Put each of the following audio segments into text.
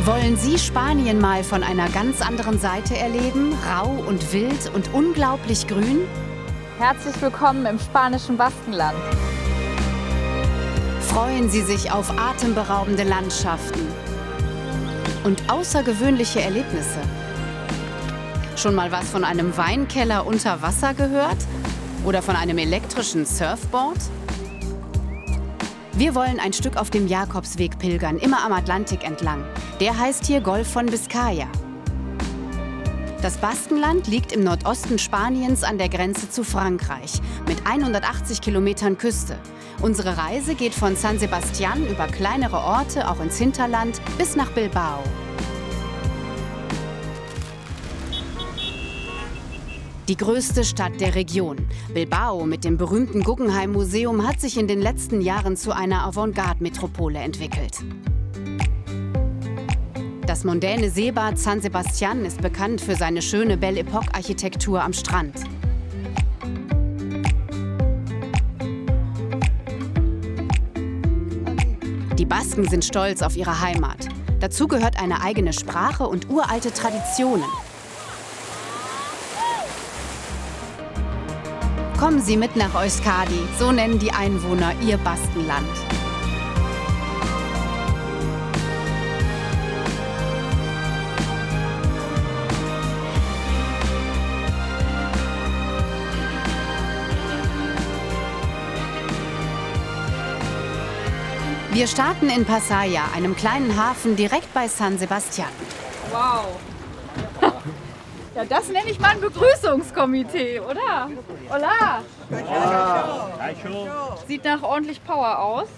Wollen Sie Spanien mal von einer ganz anderen Seite erleben? Rau und wild und unglaublich grün? Herzlich willkommen im spanischen Baskenland. Freuen Sie sich auf atemberaubende Landschaften und außergewöhnliche Erlebnisse. Schon mal was von einem Weinkeller unter Wasser gehört? Oder von einem elektrischen Surfboard? Wir wollen ein Stück auf dem Jakobsweg pilgern, immer am Atlantik entlang. Der heißt hier Golf von Biscaya. Das Baskenland liegt im Nordosten Spaniens an der Grenze zu Frankreich mit 180 Kilometern Küste. Unsere Reise geht von San Sebastián über kleinere Orte, auch ins Hinterland, bis nach Bilbao. Die größte Stadt der Region. Bilbao mit dem berühmten Guggenheim-Museum hat sich in den letzten Jahren zu einer Avantgarde-Metropole entwickelt. Das mondäne Seebad San Sebastián ist bekannt für seine schöne Belle Époque-Architektur am Strand. Die Basken sind stolz auf ihre Heimat. Dazu gehört eine eigene Sprache und uralte Traditionen. Kommen Sie mit nach Euskadi, so nennen die Einwohner ihr Baskenland. Wir starten in Pasaia, einem kleinen Hafen direkt bei San Sebastián. Wow. Ja, das nenne ich mal ein Begrüßungskomitee, oder? Hola! Sieht nach ordentlich Power aus.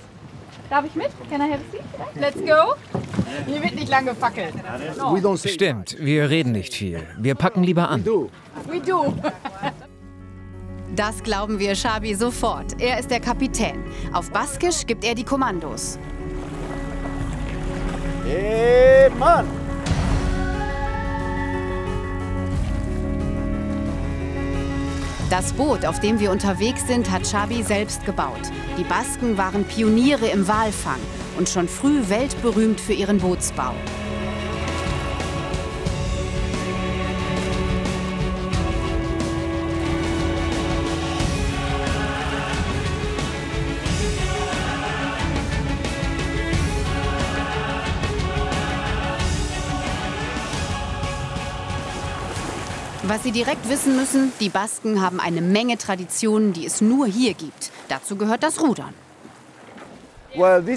Darf ich mit? Can I have a seat? Let's go! Hier wird nicht lange gefackelt. No. Stimmt, wir reden nicht viel. Wir packen lieber an. We do. Das glauben wir Xabi sofort. Er ist der Kapitän. Auf Baskisch gibt er die Kommandos. Hey, Mann! Das Boot, auf dem wir unterwegs sind, hat Xabi selbst gebaut. Die Basken waren Pioniere im Walfang und schon früh weltberühmt für ihren Bootsbau. Was Sie direkt wissen müssen, die Basken haben eine Menge Traditionen, die es nur hier gibt. Dazu gehört das Rudern.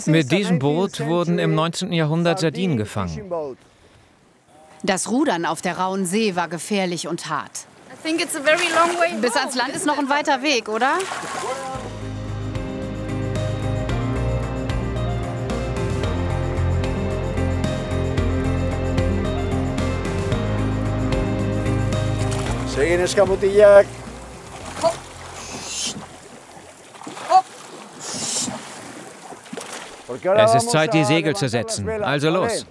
Mit diesem Boot wurden im 19. Jahrhundert Sardinen gefangen. Das Rudern auf der rauen See war gefährlich und hart. Bis ans Land ist noch ein weiter Weg, oder? Seguin escamotillac. Es ist Zeit, die Segel zu setzen. Also los.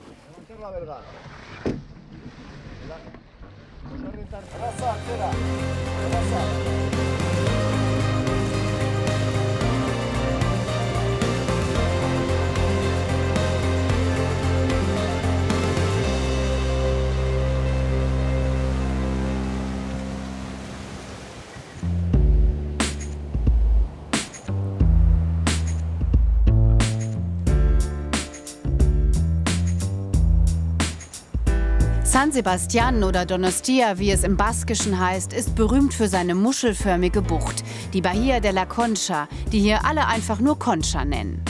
San Sebastián oder Donostia, wie es im Baskischen heißt, ist berühmt für seine muschelförmige Bucht, die Bahía de la Concha, die hier alle einfach nur Concha nennen.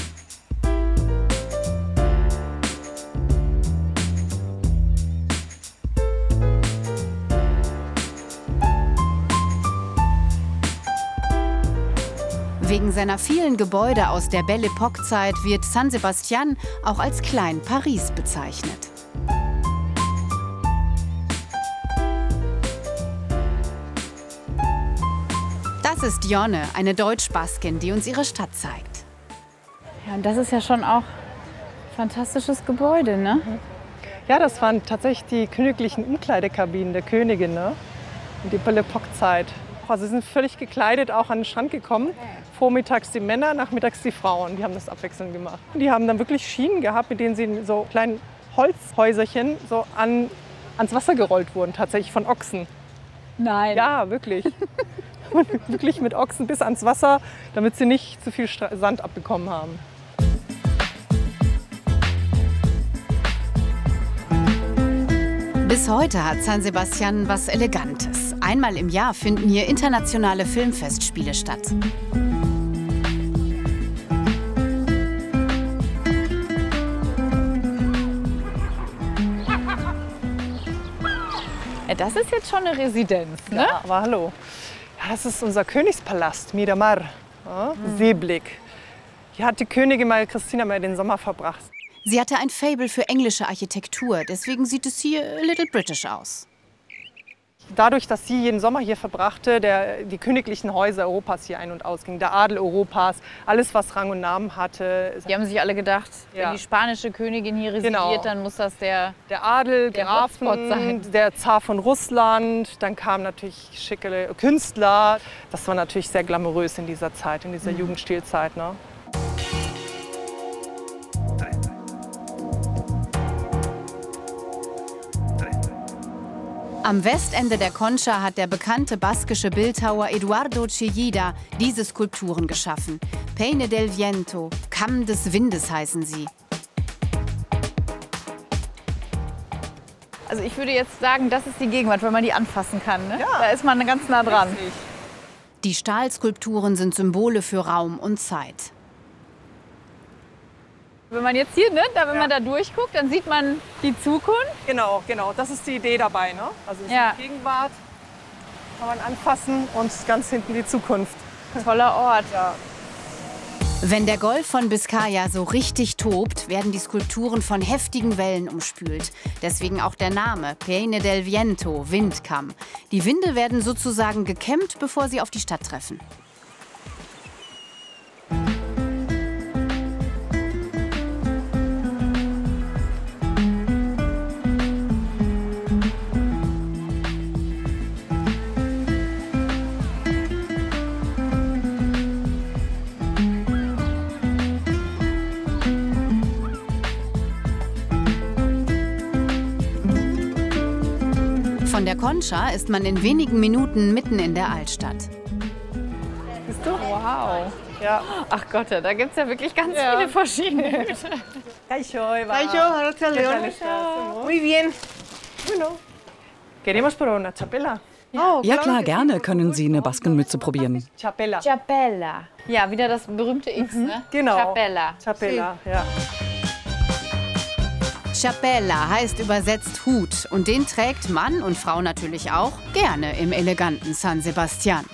Wegen seiner vielen Gebäude aus der Belle Époque-Zeit wird San Sebastián auch als Klein Paris bezeichnet. Das ist Jonne, eine Deutsch-Baskin, die uns ihre Stadt zeigt. Ja, und das ist ja schon auch ein fantastisches Gebäude, ne? Ja, das waren tatsächlich die königlichen Umkleidekabinen der Königin, ne? In die Belle Époque-Zeit. Also sie sind völlig gekleidet auch an den Strand gekommen. Vormittags die Männer, nachmittags die Frauen. Die haben das abwechselnd gemacht. Und die haben dann wirklich Schienen gehabt, mit denen sie in so kleinen Holzhäuserchen so ans Wasser gerollt wurden, tatsächlich von Ochsen. Nein. Ja, wirklich. Wirklich mit Ochsen bis ans Wasser, damit sie nicht zu viel Sand abbekommen haben. Bis heute hat San Sebastián was Elegantes. Einmal im Jahr finden hier internationale Filmfestspiele statt. Das ist jetzt schon eine Residenz, ne? Ja, aber hallo. Ja, das ist unser Königspalast, Miramar. Ja, Seeblick. Hier hat die Königin Christina mal den Sommer verbracht. Sie hatte ein Faible für englische Architektur, deswegen sieht es hier a little British aus. Dadurch, dass sie jeden Sommer hier verbrachte, die königlichen Häuser Europas hier ein- und ausgingen, der Adel Europas, alles, was Rang und Namen hatte. Die haben sich alle gedacht, Ja. wenn die spanische Königin hier residiert, Genau. dann muss das der Adel, der Grafen, Hotspot sein. der Zar von Russland, dann kamen natürlich schicke Künstler. Das war natürlich sehr glamourös in dieser Zeit, in dieser Jugendstilzeit. Ne? Am Westende der Concha hat der bekannte baskische Bildhauer Eduardo Chillida diese Skulpturen geschaffen. Peine del Viento, Kamm des Windes heißen sie. Also ich würde jetzt sagen, das ist die Gegenwart, weil man die anfassen kann. Ne? Ja. Da ist man ganz nah dran. Richtig. Die Stahlskulpturen sind Symbole für Raum und Zeit. Wenn man jetzt hier, ne, wenn man da durchguckt, dann sieht man die Zukunft. Genau, genau. Das ist die Idee dabei. Ne? Also es ist Ja. die Gegenwart, kann man anfassen und ganz hinten die Zukunft. Toller Ort. Ja. Wenn der Golf von Biskaya so richtig tobt, werden die Skulpturen von heftigen Wellen umspült. Deswegen auch der Name, Peine del Viento, Windkamm. Die Winde werden sozusagen gekämmt, bevor sie auf die Stadt treffen. Von der Concha ist man in wenigen Minuten mitten in der Altstadt. Siehst du? Wow. Ja. Ach Gott, da gibt es ja wirklich ganz Ja. viele verschiedene. Kaixo, Eva. Kaixo, León. Muy bien. Bueno. Queremos probar una chapela. Ja klar, gerne können Sie eine Baskenmütze probieren. Chapela. Chapella. Ja, wieder das berühmte X, ne? Genau. Chapella. Chapela, ja. Chapella heißt übersetzt Hut und den trägt Mann und Frau natürlich auch gerne im eleganten San Sebastián.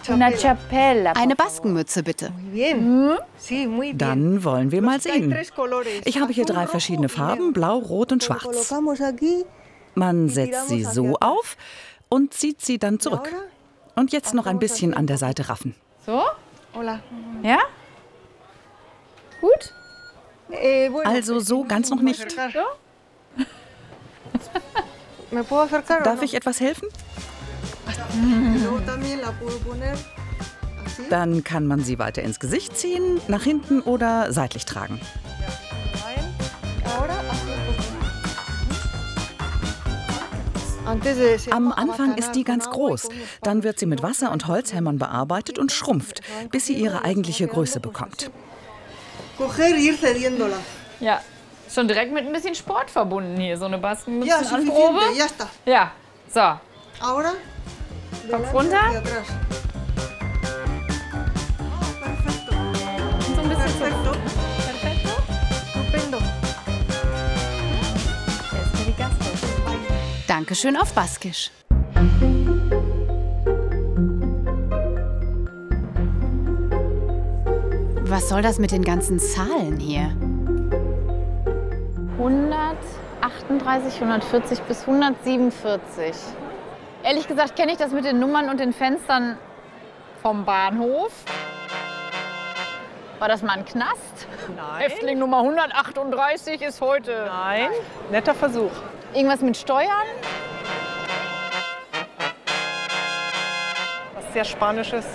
Una Chapella. Eine Baskenmütze bitte. Muy bien. Sí, muy bien. Dann wollen wir mal Hay sehen. tres colores. Ich habe hier 3 verschiedene Farben, blau, rot und Lo schwarz. colocamos aquí. Man setzt sie so auf und zieht sie dann zurück. Und jetzt noch ein bisschen an der Seite raffen. So? Hola. Ja? Gut? Bueno, Also so ganz noch nicht. ¿Me puedo acercar o Darf no? ich etwas helfen? Yo también la puedo poner así. Dann kann man sie weiter ins Gesicht ziehen, nach hinten oder seitlich tragen. Ahora así un poco. Antes de ser Am Anfang ist die ganz groß. Dann wird sie mit Wasser und Holzhämmern bearbeitet und schrumpft, bis sie ihre eigentliche Größe bekommt. coger y ir cediéndola. Ja. Schon direkt mit ein bisschen Sport verbunden hier, so eine Ya, Baskenmützenanprobe. suficiente, ya está. Ja, so. Ahora, Kopf delante runter. y atrás. Perfecto. So ein bisschen Perfecto. Perfetto. Estupendo. Jetzt für die Gastro. Dankeschön auf Baskisch. Was soll das mit den ganzen Zahlen hier? 138, 140 bis 147. Ehrlich gesagt kenne ich das mit den Nummern und den Fenstern vom Bahnhof. War das mal ein Knast? Nein. Häftling Nummer 138 ist heute. Nein. Netter Versuch. Irgendwas mit Steuern? Was sehr Spanisches.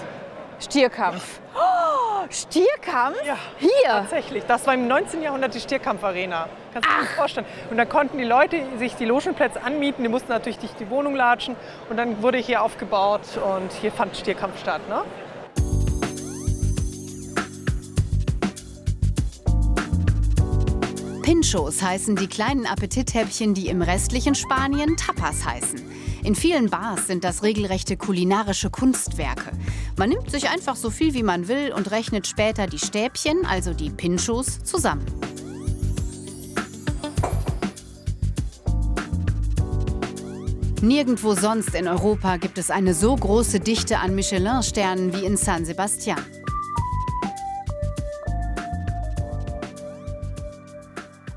Stierkampf. Oh, Stierkampf? Ja, Hier? tatsächlich. Das war im 19. Jahrhundert die Stierkampfarena. Kannst du dir das vorstellen? Und dann konnten die Leute sich die Logenplätze anmieten. Die mussten natürlich durch die Wohnung latschen. Und dann wurde hier aufgebaut und hier fand Stierkampf statt. Ne? Pinchos heißen die kleinen Appetithäppchen, die im restlichen Spanien Tapas heißen. In vielen Bars sind das regelrechte kulinarische Kunstwerke. Man nimmt sich einfach so viel wie man will und rechnet später die Stäbchen, also die Pinchos, zusammen. Nirgendwo sonst in Europa gibt es eine so große Dichte an Michelin-Sternen wie in San Sebastián.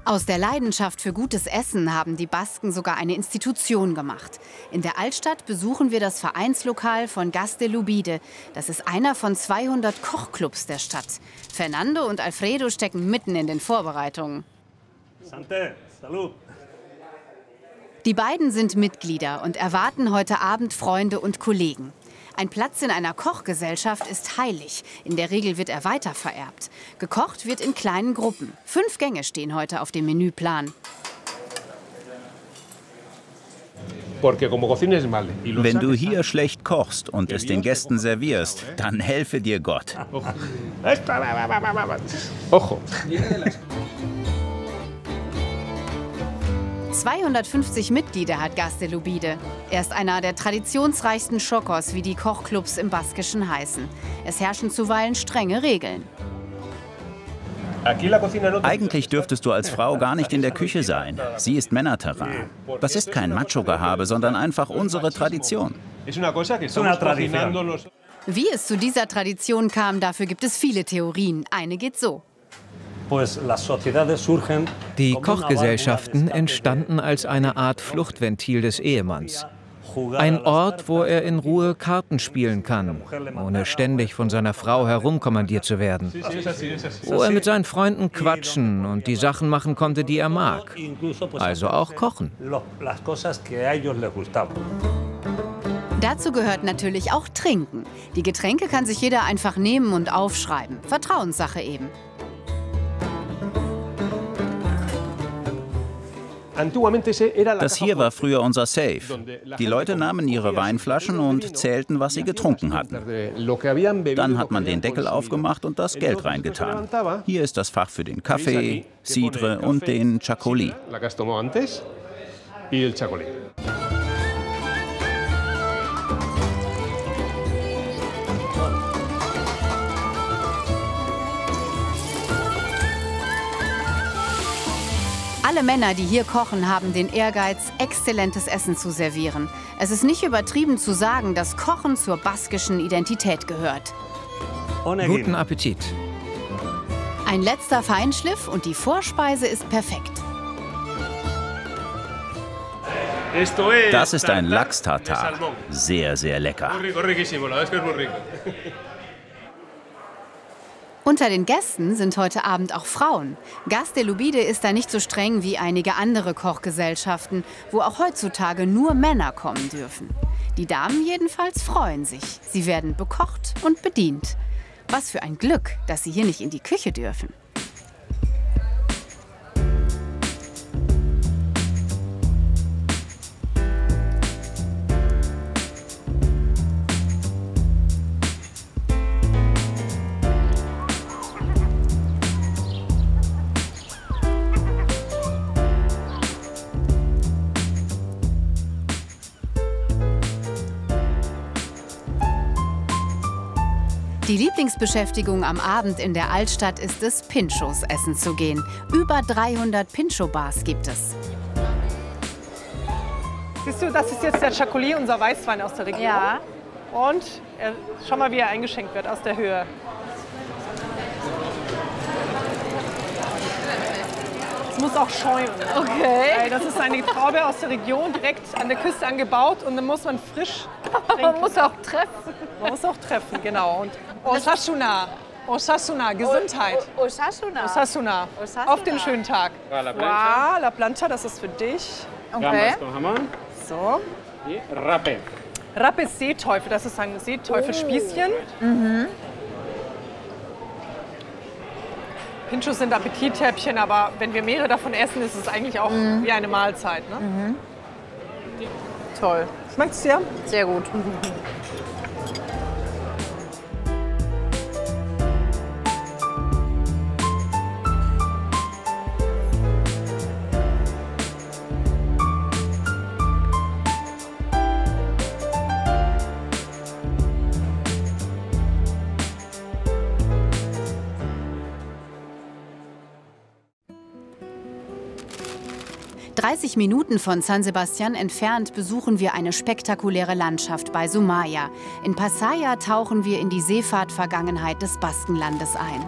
Aus der Leidenschaft für gutes Essen haben die Basken sogar eine Institution gemacht. In der Altstadt besuchen wir das Vereinslokal von Gas de Lubide. Das ist einer von 200 Kochclubs der Stadt. Fernando und Alfredo stecken mitten in den Vorbereitungen. Santé, salud. Die beiden sind Mitglieder und erwarten heute Abend Freunde und Kollegen. Ein Platz in einer Kochgesellschaft ist heilig. In der Regel wird er weitervererbt. Gekocht wird in kleinen Gruppen. 5 Gänge stehen heute auf dem Menüplan. Wenn du hier schlecht kochst und es den Gästen servierst, dann helfe dir Gott. 250 Mitglieder hat Gas de Lubide. Er ist einer der traditionsreichsten Chokos, wie die Kochclubs im Baskischen heißen. Es herrschen zuweilen strenge Regeln. Eigentlich dürftest du als Frau gar nicht in der Küche sein. Sie ist Männerterrain. Das ist kein Macho-Gehabe, sondern einfach unsere Tradition. Wie es zu dieser Tradition kam, dafür gibt es viele Theorien. Eine geht so. Die Kochgesellschaften entstanden als eine Art Fluchtventil des Ehemanns. Ein Ort, wo er in Ruhe Karten spielen kann, ohne ständig von seiner Frau herumkommandiert zu werden. Wo er mit seinen Freunden quatschen und die Sachen machen konnte, die er mag. Also auch kochen. Dazu gehört natürlich auch Trinken. Die Getränke kann sich jeder einfach nehmen und aufschreiben. Vertrauenssache eben. Das hier war früher unser Safe. Die Leute nahmen ihre Weinflaschen und zählten, was sie getrunken hatten. Dann hat man den Deckel aufgemacht und das Geld reingetan. Hier ist das Fach für den Kaffee, Cidre und den Chacolí. Alle Männer, die hier kochen, haben den Ehrgeiz, exzellentes Essen zu servieren. Es ist nicht übertrieben zu sagen, dass Kochen zur baskischen Identität gehört. Guten Appetit. Ein letzter Feinschliff und die Vorspeise ist perfekt. Das ist ein Lachs-Tartar. Sehr, sehr lecker. Unter den Gästen sind heute Abend auch Frauen. Gas de Lubide ist da nicht so streng wie einige andere Kochgesellschaften, wo auch heutzutage nur Männer kommen dürfen. Die Damen jedenfalls freuen sich. Sie werden bekocht und bedient. Was für ein Glück, dass sie hier nicht in die Küche dürfen. Die Lieblingsbeschäftigung am Abend in der Altstadt ist es, Pinchos essen zu gehen. Über 300 Pincho-Bars gibt es. Siehst du, das ist jetzt der Chacolí, unser Weißwein aus der Region. Ja. Und schau mal, wie er eingeschenkt wird aus der Höhe. Es muss auch schäumen. Okay. Das ist eine Traube aus der Region, direkt an der Küste angebaut. Und dann muss man frisch trinken. Man muss auch treffen. Man muss auch treffen, genau. Und Osasuna, Osasuna, Gesundheit. Osasuna. Osasuna. Auf den schönen Tag. Wow, La Plancha, das ist für dich. Okay. So. Rape. Rape ist Seeteufel, das ist ein Seeteufelspießchen. Pinchos sind Appetithäppchen, aber wenn wir mehrere davon essen, ist es eigentlich auch wie eine Mahlzeit. Ne? Toll. Schmeckt es dir? Sehr gut. Minuten von San Sebastián entfernt besuchen wir eine spektakuläre Landschaft bei Zumaya. In Pasaia tauchen wir in die Seefahrtvergangenheit des Baskenlandes ein.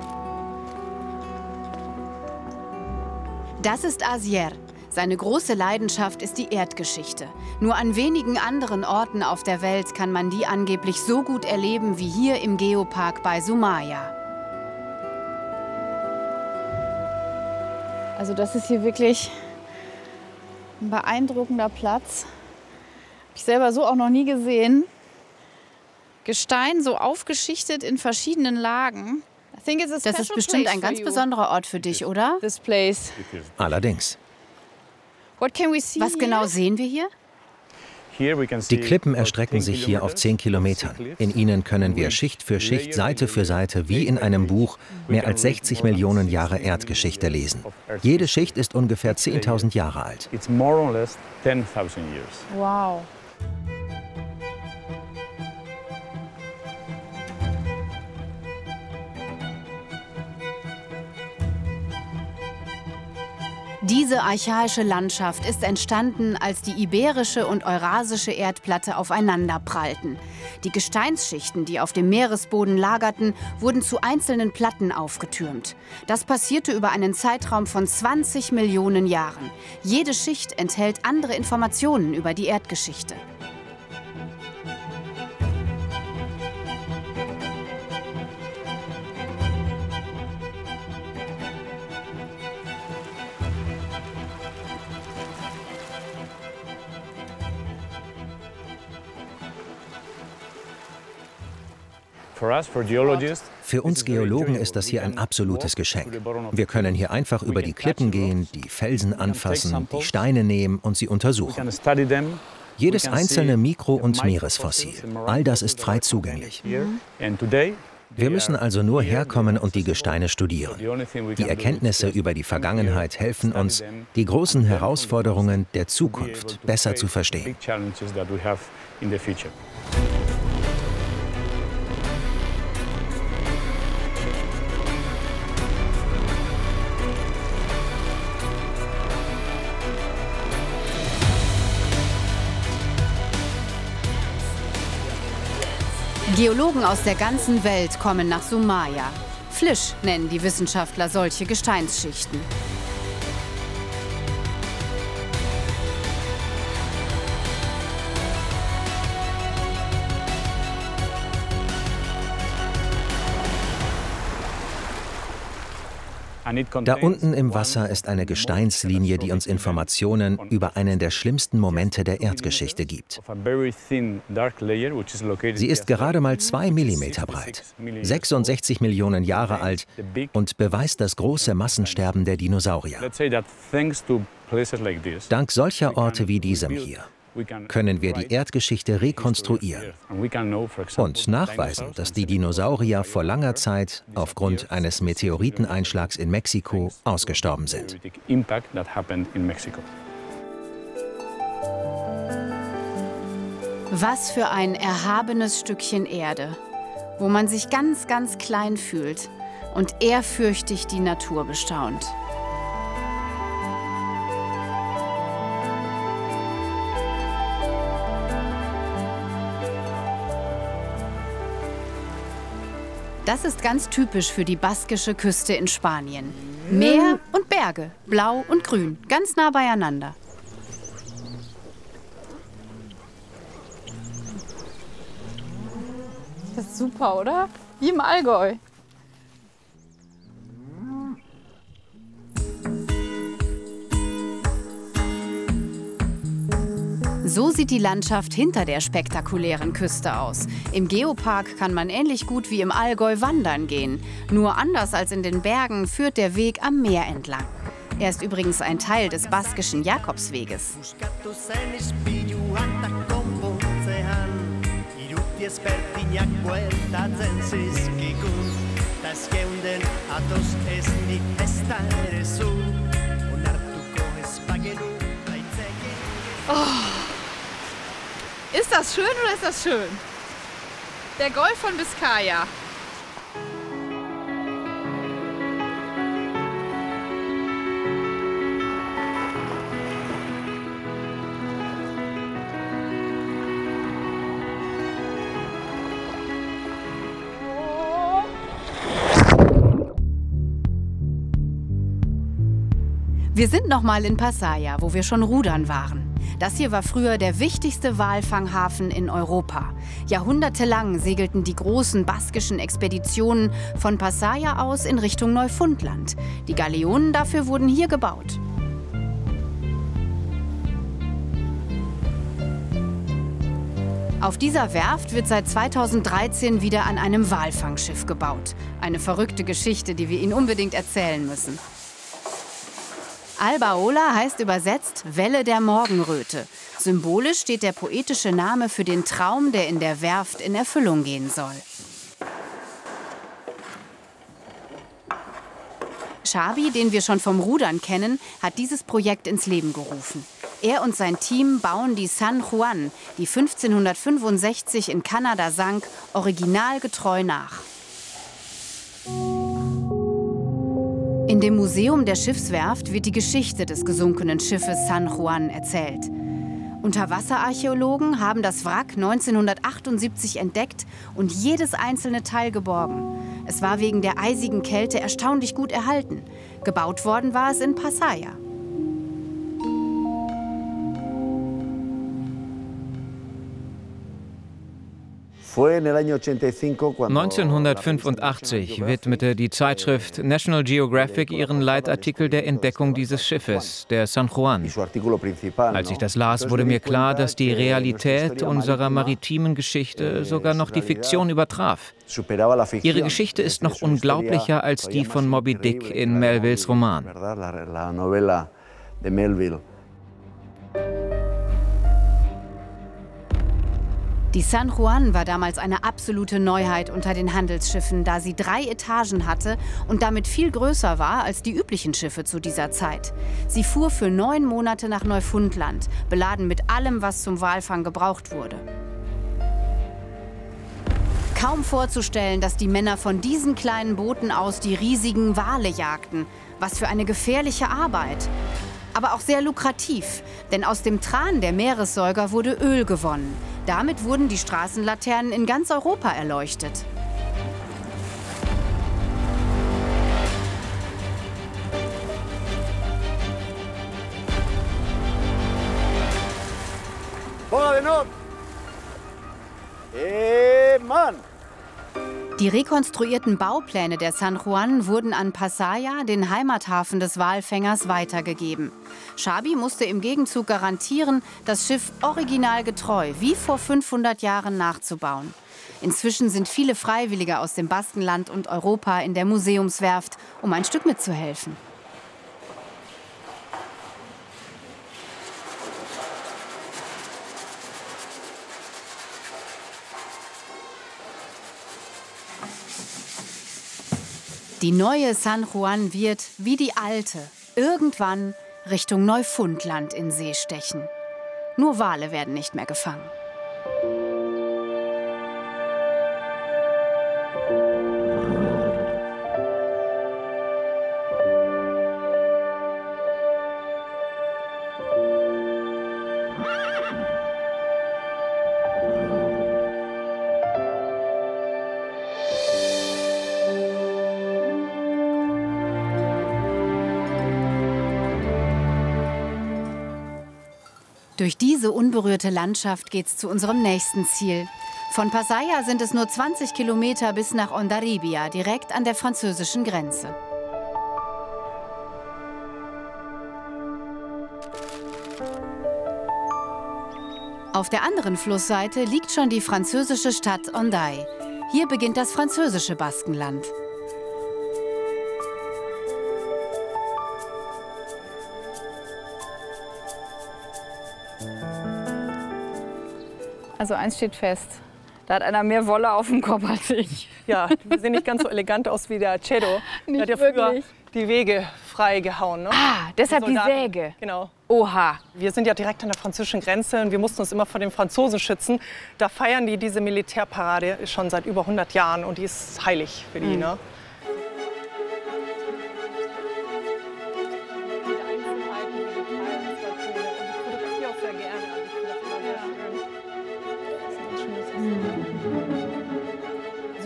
Das ist Asier. Seine große Leidenschaft ist die Erdgeschichte. Nur an wenigen anderen Orten auf der Welt kann man die angeblich so gut erleben wie hier im Geopark bei Zumaya. Also das ist hier wirklich ein beeindruckender Platz. Habe ich selber so auch noch nie gesehen. Gestein so aufgeschichtet in verschiedenen Lagen. Das ist bestimmt ein ganz besonderer Ort für dich, oder? This place. Allerdings. Was genau sehen wir hier? Die Klippen erstrecken sich hier auf 10 Kilometern. In ihnen können wir Schicht für Schicht, Seite für Seite, wie in einem Buch, mehr als 60 Millionen Jahre Erdgeschichte lesen. Jede Schicht ist ungefähr 10.000 Jahre alt. Wow. Diese archaische Landschaft ist entstanden, als die iberische und eurasische Erdplatte aufeinander prallten. Die Gesteinsschichten, die auf dem Meeresboden lagerten, wurden zu einzelnen Platten aufgetürmt. Das passierte über einen Zeitraum von 20 Millionen Jahren. Jede Schicht enthält andere Informationen über die Erdgeschichte. Für uns Geologen ist das hier ein absolutes Geschenk. Wir können hier einfach über die Klippen gehen, die Felsen anfassen, die Steine nehmen und sie untersuchen. Jedes einzelne Mikro- und Meeresfossil, all das ist frei zugänglich. Wir müssen also nur herkommen und die Gesteine studieren. Die Erkenntnisse über die Vergangenheit helfen uns, die großen Herausforderungen der Zukunft besser zu verstehen. Geologen aus der ganzen Welt kommen nach Zumaya. Flysch nennen die Wissenschaftler solche Gesteinsschichten. Da unten im Wasser ist eine Gesteinslinie, die uns Informationen über einen der schlimmsten Momente der Erdgeschichte gibt. Sie ist gerade mal 2 Millimeter breit, 66 Millionen Jahre alt und beweist das große Massensterben der Dinosaurier. Dank solcher Orte wie diesem hier können wir die Erdgeschichte rekonstruieren und nachweisen, dass die Dinosaurier vor langer Zeit aufgrund eines Meteoriteneinschlags in Mexiko ausgestorben sind. Was für ein erhabenes Stückchen Erde, wo man sich ganz, ganz klein fühlt und ehrfürchtig die Natur bestaunt. Das ist ganz typisch für die baskische Küste in Spanien. Meer und Berge, blau und grün, ganz nah beieinander. Das ist super, oder? Wie im Allgäu. So sieht die Landschaft hinter der spektakulären Küste aus. Im Geopark kann man ähnlich gut wie im Allgäu wandern gehen. Nur anders als in den Bergen führt der Weg am Meer entlang. Er ist übrigens ein Teil des baskischen Jakobsweges. Oh. Ist das schön oder ist das schön? Der Golf von Biskaya. Wir sind noch mal in Pasaia, wo wir schon rudern waren. Das hier war früher der wichtigste Walfanghafen in Europa. Jahrhundertelang segelten die großen baskischen Expeditionen von Pasaia aus in Richtung Neufundland. Die Galeonen dafür wurden hier gebaut. Auf dieser Werft wird seit 2013 wieder an einem Walfangschiff gebaut. Eine verrückte Geschichte, die wir Ihnen unbedingt erzählen müssen. Albaola heißt übersetzt Welle der Morgenröte. Symbolisch steht der poetische Name für den Traum, der in der Werft in Erfüllung gehen soll. Xabi, den wir schon vom Rudern kennen, hat dieses Projekt ins Leben gerufen. Er und sein Team bauen die San Juan, die 1565 in Kanada sank, originalgetreu nach. In dem Museum der Schiffswerft wird die Geschichte des gesunkenen Schiffes San Juan erzählt. Unterwasserarchäologen haben das Wrack 1978 entdeckt und jedes einzelne Teil geborgen. Es war wegen der eisigen Kälte erstaunlich gut erhalten. Gebaut worden war es in Pasaia. – 1985 widmete die Zeitschrift National Geographic ihren Leitartikel der Entdeckung dieses Schiffes, der San Juan. Als ich das las, wurde mir klar, dass die Realität unserer maritimen Geschichte sogar noch die Fiktion übertraf. Ihre Geschichte ist noch unglaublicher als die von Moby Dick in Melvilles Roman. Die San Juan war damals eine absolute Neuheit unter den Handelsschiffen, da sie 3 Etagen hatte und damit viel größer war als die üblichen Schiffe zu dieser Zeit. Sie fuhr für 9 Monate nach Neufundland, beladen mit allem, was zum Walfang gebraucht wurde. Kaum vorzustellen, dass die Männer von diesen kleinen Booten aus die riesigen Wale jagten. Was für eine gefährliche Arbeit. Aber auch sehr lukrativ, denn aus dem Tran der Meeressäuger wurde Öl gewonnen. Damit wurden die Straßenlaternen in ganz Europa erleuchtet. Mann! Die rekonstruierten Baupläne der San Juan wurden an Pasaia, den Heimathafen des Walfängers, weitergegeben. Xabi musste im Gegenzug garantieren, das Schiff originalgetreu, wie vor 500 Jahren, nachzubauen. Inzwischen sind viele Freiwillige aus dem Baskenland und Europa in der Museumswerft, um ein Stück mitzuhelfen. Die neue San Juan wird, wie die alte, irgendwann Richtung Neufundland in See stechen. Nur Wale werden nicht mehr gefangen. Durch diese unberührte Landschaft geht's zu unserem nächsten Ziel. Von Pasaia sind es nur 20 Kilometer bis nach Hondarribia, direkt an der französischen Grenze. Auf der anderen Flussseite liegt schon die französische Stadt Hendaye. Hier beginnt das französische Baskenland. Also eins steht fest, da hat einer mehr Wolle auf dem Kopf als ich. Ja, wir sehen nicht ganz so elegant aus wie der Cedo. Der hat ja früher die Wege freigehauen. Ne? Ah, deshalb die Säge. Genau. Oha. Wir sind ja direkt an der französischen Grenze und wir mussten uns immer vor den Franzosen schützen. Da feiern die diese Militärparade schon seit über 100 Jahren und die ist heilig für die. Ne?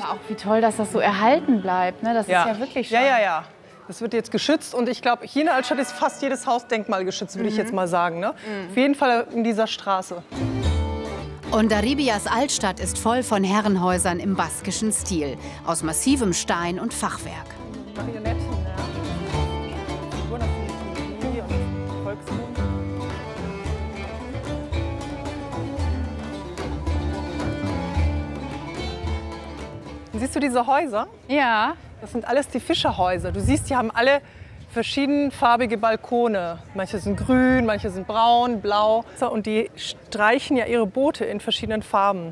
Auch wie toll, dass das so erhalten bleibt. Ne? Das ist ja wirklich schön. Ja. Das wird jetzt geschützt und ich glaube, hier in der Altstadt ist fast jedes Haus denkmalgeschützt, würde ich jetzt mal sagen. Ne? Auf jeden Fall in dieser Straße. Hondarribias Altstadt ist voll von Herrenhäusern im baskischen Stil, aus massivem Stein und Fachwerk. Marionetten, ja. Figuren aus der Mythologie und Volksmund. Siehst du diese Häuser? Ja. Das sind alles die Fischerhäuser. Du siehst, die haben alle verschiedenfarbige Balkone. Manche sind grün, manche sind braun, blau. Und die streichen ja ihre Boote in verschiedenen Farben.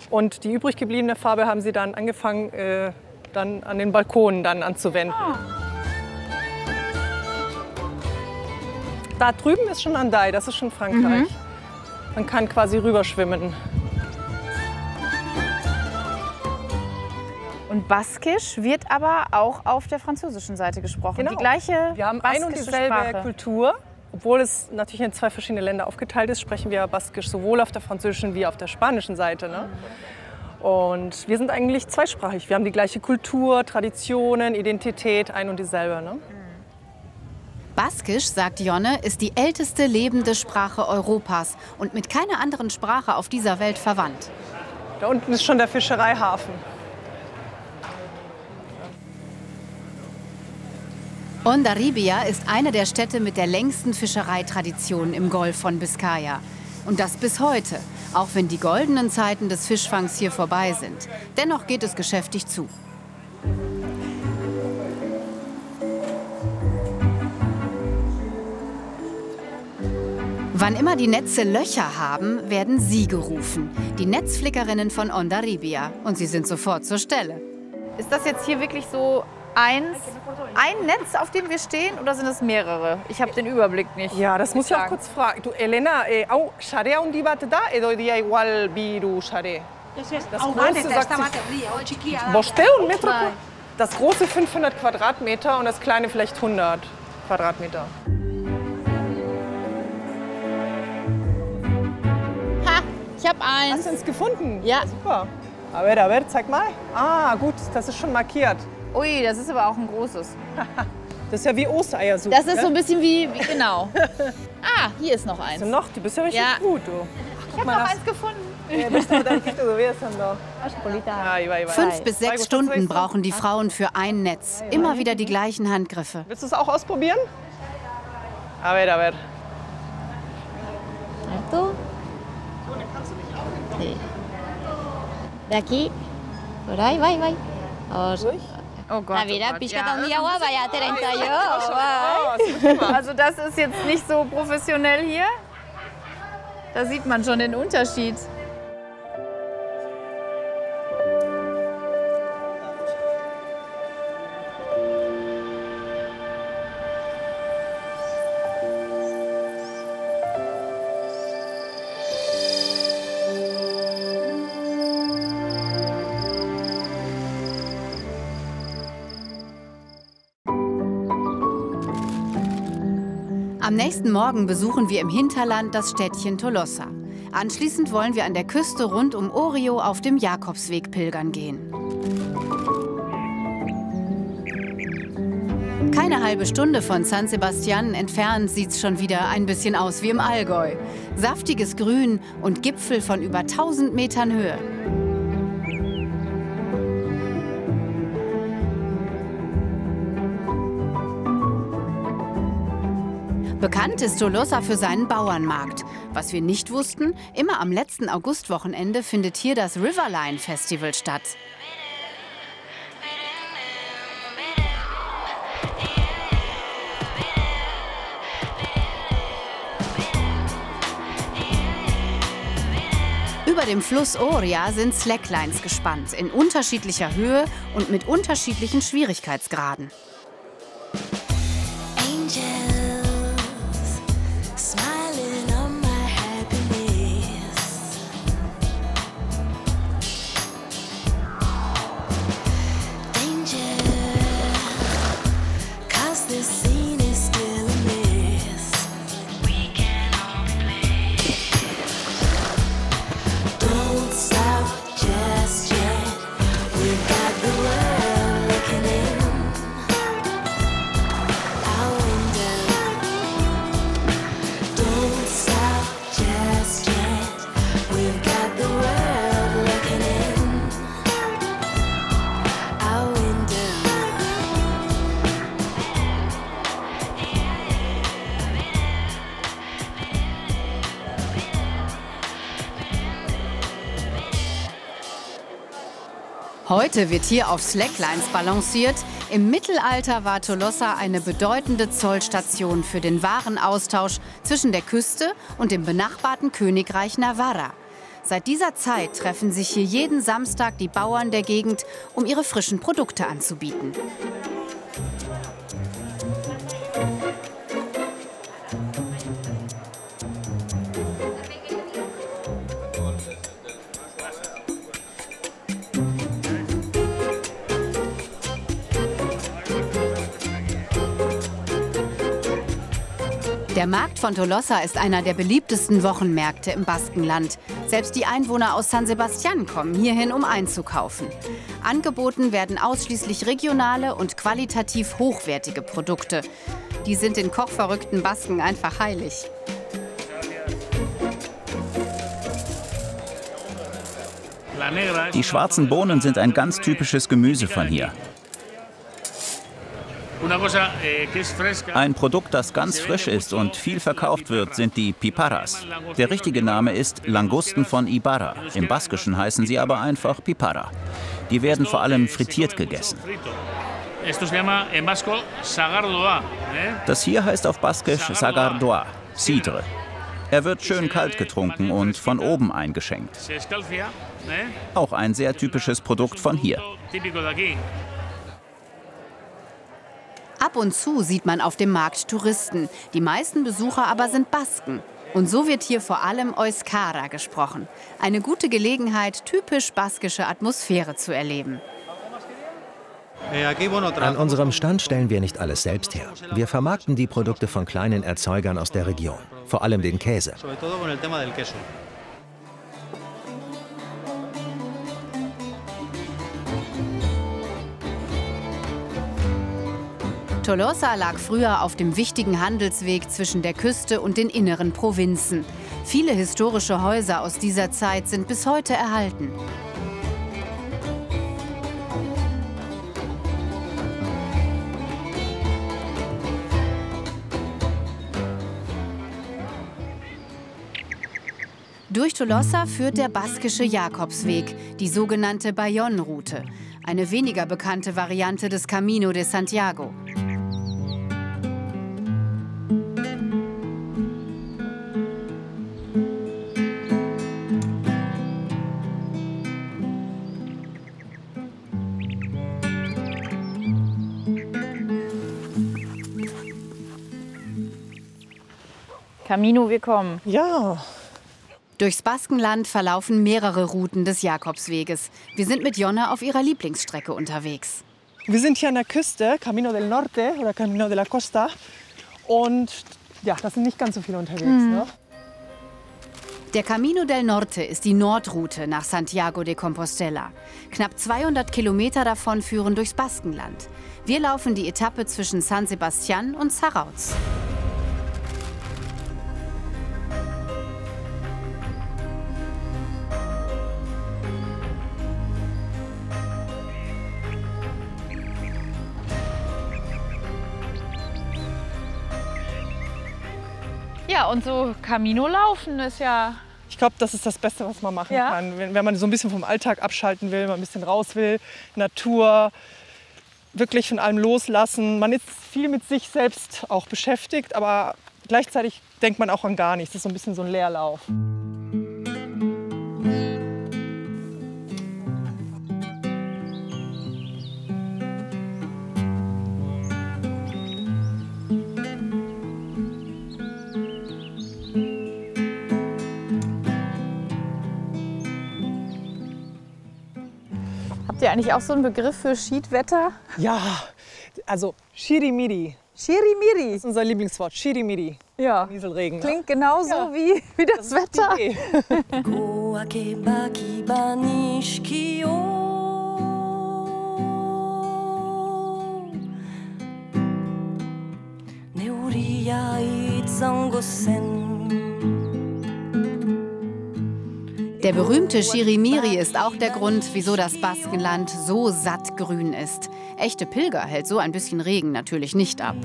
Und die übrig gebliebene Farbe haben sie dann angefangen, dann an den Balkonen dann anzuwenden. Da drüben ist schon Hendaye, das ist schon Frankreich. Man kann quasi rüberschwimmen. Und Baskisch wird aber auch auf der französischen Seite gesprochen. Genau. Die gleiche Wir haben ein und dieselbe Sprache. Kultur. Obwohl es natürlich in 2 verschiedene Länder aufgeteilt ist, sprechen wir Baskisch sowohl auf der französischen wie auf der spanischen Seite. Ne? Und wir sind eigentlich zweisprachig. Wir haben die gleiche Kultur, Traditionen, Identität, ein und dieselbe. Ne? Baskisch, sagt Jonne, ist die älteste lebende Sprache Europas und mit keiner anderen Sprache auf dieser Welt verwandt. Da unten ist schon der Fischereihafen. Hondarribia ist eine der Städte mit der längsten Fischereitradition im Golf von Biskaya. Und das bis heute, auch wenn die goldenen Zeiten des Fischfangs hier vorbei sind. Dennoch geht es geschäftig zu. Wann immer die Netze Löcher haben, werden sie gerufen. Die Netzflickerinnen von Hondarribia. Und sie sind sofort zur Stelle. Ist das jetzt hier wirklich so ein Netz, auf dem wir stehen, oder sind es mehrere? Ich habe den Überblick nicht. Ja, das muss ich auch kurz fragen. Du, Elena, au share un di da e dia igual biru share. Das große sagt sich, un metro. Das große 500 Quadratmeter und das kleine vielleicht 100 Quadratmeter. Ha, ich habe eins. Hast du uns gefunden? Ja. Super. Aber, zeig mal. Ah, gut, das ist schon markiert. Ui, das ist aber auch ein großes. Das ist ja wie Ostereier suchen. Das ist so ein bisschen wie genau. Ah, hier ist noch eins. Du bist ja richtig gut, du. Ich habe noch eins gefunden. 5 bis 6 Stunden brauchen die Frauen für ein Netz. Immer wieder die gleichen Handgriffe. Willst du es auch ausprobieren? A ver. ¿Tú? Sí. De aquí, por ahí, vai. Oh Gott. Mira, píchate un día agua, vaya 38. Also das ist jetzt nicht so professionell hier. Da sieht man schon den Unterschied. Am nächsten Morgen besuchen wir im Hinterland das Städtchen Tolosa. Anschließend wollen wir an der Küste rund um Orio auf dem Jakobsweg pilgern gehen. Keine halbe Stunde von San Sebastian entfernt sieht's schon wieder ein bisschen aus wie im Allgäu. Saftiges Grün und Gipfel von über 1000 Metern Höhe. Bekannt ist Tolosa für seinen Bauernmarkt. Was wir nicht wussten, immer am letzten Augustwochenende findet hier das Riverline Festival statt. Über dem Fluss Oria sind Slacklines gespannt, in unterschiedlicher Höhe und mit unterschiedlichen Schwierigkeitsgraden. Heute wird hier auf Slacklines balanciert. Im Mittelalter war Tolosa eine bedeutende Zollstation für den Warenaustausch zwischen der Küste und dem benachbarten Königreich Navarra. Seit dieser Zeit treffen sich hier jeden Samstag die Bauern der Gegend, um ihre frischen Produkte anzubieten. Der Markt von Tolosa ist einer der beliebtesten Wochenmärkte im Baskenland. Selbst die Einwohner aus San Sebastián kommen hierhin, um einzukaufen. Angeboten werden ausschließlich regionale und qualitativ hochwertige Produkte. Die sind den kochverrückten Basken einfach heilig. Die schwarzen Bohnen sind ein ganz typisches Gemüse von hier. Ein Produkt, das ganz frisch ist und viel verkauft wird, sind die Piparas. Der richtige Name ist Langusten von Ibarra. Im Baskischen heißen sie aber einfach Pipara. Die werden vor allem frittiert gegessen. Das hier heißt auf Baskisch Sagardoa, Cidre. Er wird schön kalt getrunken und von oben eingeschenkt. Auch ein sehr typisches Produkt von hier. Ab und zu sieht man auf dem Markt Touristen. Die meisten Besucher aber sind Basken. Und so wird hier vor allem Euskara gesprochen. Eine gute Gelegenheit, typisch baskische Atmosphäre zu erleben. An unserem Stand stellen wir nicht alles selbst her. Wir vermarkten die Produkte von kleinen Erzeugern aus der Region, vor allem den Käse. Tolosa lag früher auf dem wichtigen Handelsweg zwischen der Küste und den inneren Provinzen. Viele historische Häuser aus dieser Zeit sind bis heute erhalten. Durch Tolosa führt der baskische Jakobsweg, die sogenannte Bayonne-Route, eine weniger bekannte Variante des Camino de Santiago. Camino, wir kommen. Ja. Durchs Baskenland verlaufen mehrere Routen des Jakobsweges. Wir sind mit Jonna auf ihrer Lieblingsstrecke unterwegs. Wir sind hier an der Küste, Camino del Norte oder Camino de la Costa. Und ja, da sind nicht ganz so viele unterwegs. Ne? Der Camino del Norte ist die Nordroute nach Santiago de Compostela. Knapp 200 Kilometer davon führen durchs Baskenland. Wir laufen die Etappe zwischen San Sebastián und Zarautz. Ja, und so Camino laufen ist ja... Ich glaube, das ist das Beste, was man machen kann. Wenn man so ein bisschen vom Alltag abschalten will, mal ein bisschen raus will, Natur, wirklich von allem loslassen. Man ist viel mit sich selbst auch beschäftigt, aber gleichzeitig denkt man auch an gar nichts. Das ist so ein bisschen so ein Leerlauf. Habt ihr eigentlich auch so einen Begriff für Schiedwetter? Ja, also Schirimiri. Schirimiri? Das ist unser Lieblingswort, Schirimiri. Ja. Nieselregen. Klingt genauso wie das Wetter. Der berühmte Schirimiri ist auch der Grund, wieso das Baskenland so sattgrün ist. Echte Pilger hält so ein bisschen Regen natürlich nicht ab.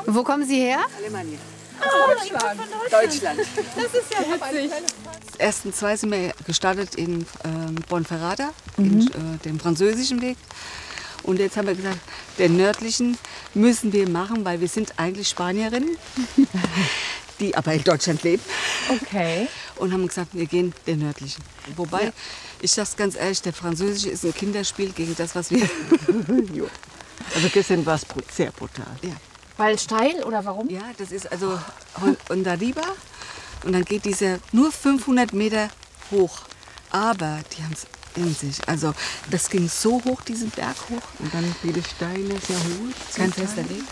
Wo kommen Sie her? Alemania. Deutschland. Deutschland. Das ist ja witzig. Erstens zwei sind wir gestartet in Ponferrada, dem französischen Weg. Und jetzt haben wir gesagt, den nördlichen müssen wir machen, weil wir sind eigentlich Spanierinnen, die aber in Deutschland leben. Okay. Und haben gesagt, wir gehen den nördlichen. Wobei, ich sage es ganz ehrlich, der französische ist ein Kinderspiel gegen das, was wir... Also gestern war es sehr brutal. Ja. Weil steil oder warum? Ja, das ist also Hondarriba und dann geht dieser nur 500 Meter hoch. Aber die haben es in sich. Also das ging so hoch, diesen Berg hoch. Und dann viele Steine, sehr hoch. Ganz fester Weg.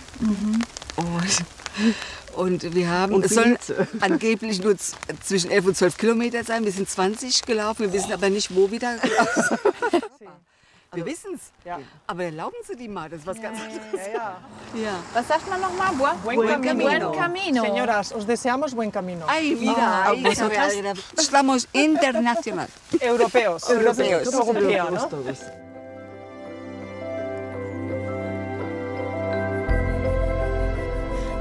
Und wir haben, es sollen angeblich nur zwischen 11 und 12 Kilometer sein. Wir sind 20 gelaufen, wir wissen aber nicht, wo wieder gelaufen sind. Wir wissen es, aber erlauben Sie die mal, das ist was ganz anderes. Ja. Was sagt man nochmal? Buen camino. Buen camino. Señoras, os deseamos buen camino. Ay, mira, estamos internacional. Europeos. Europeos. Europeo, ¿no?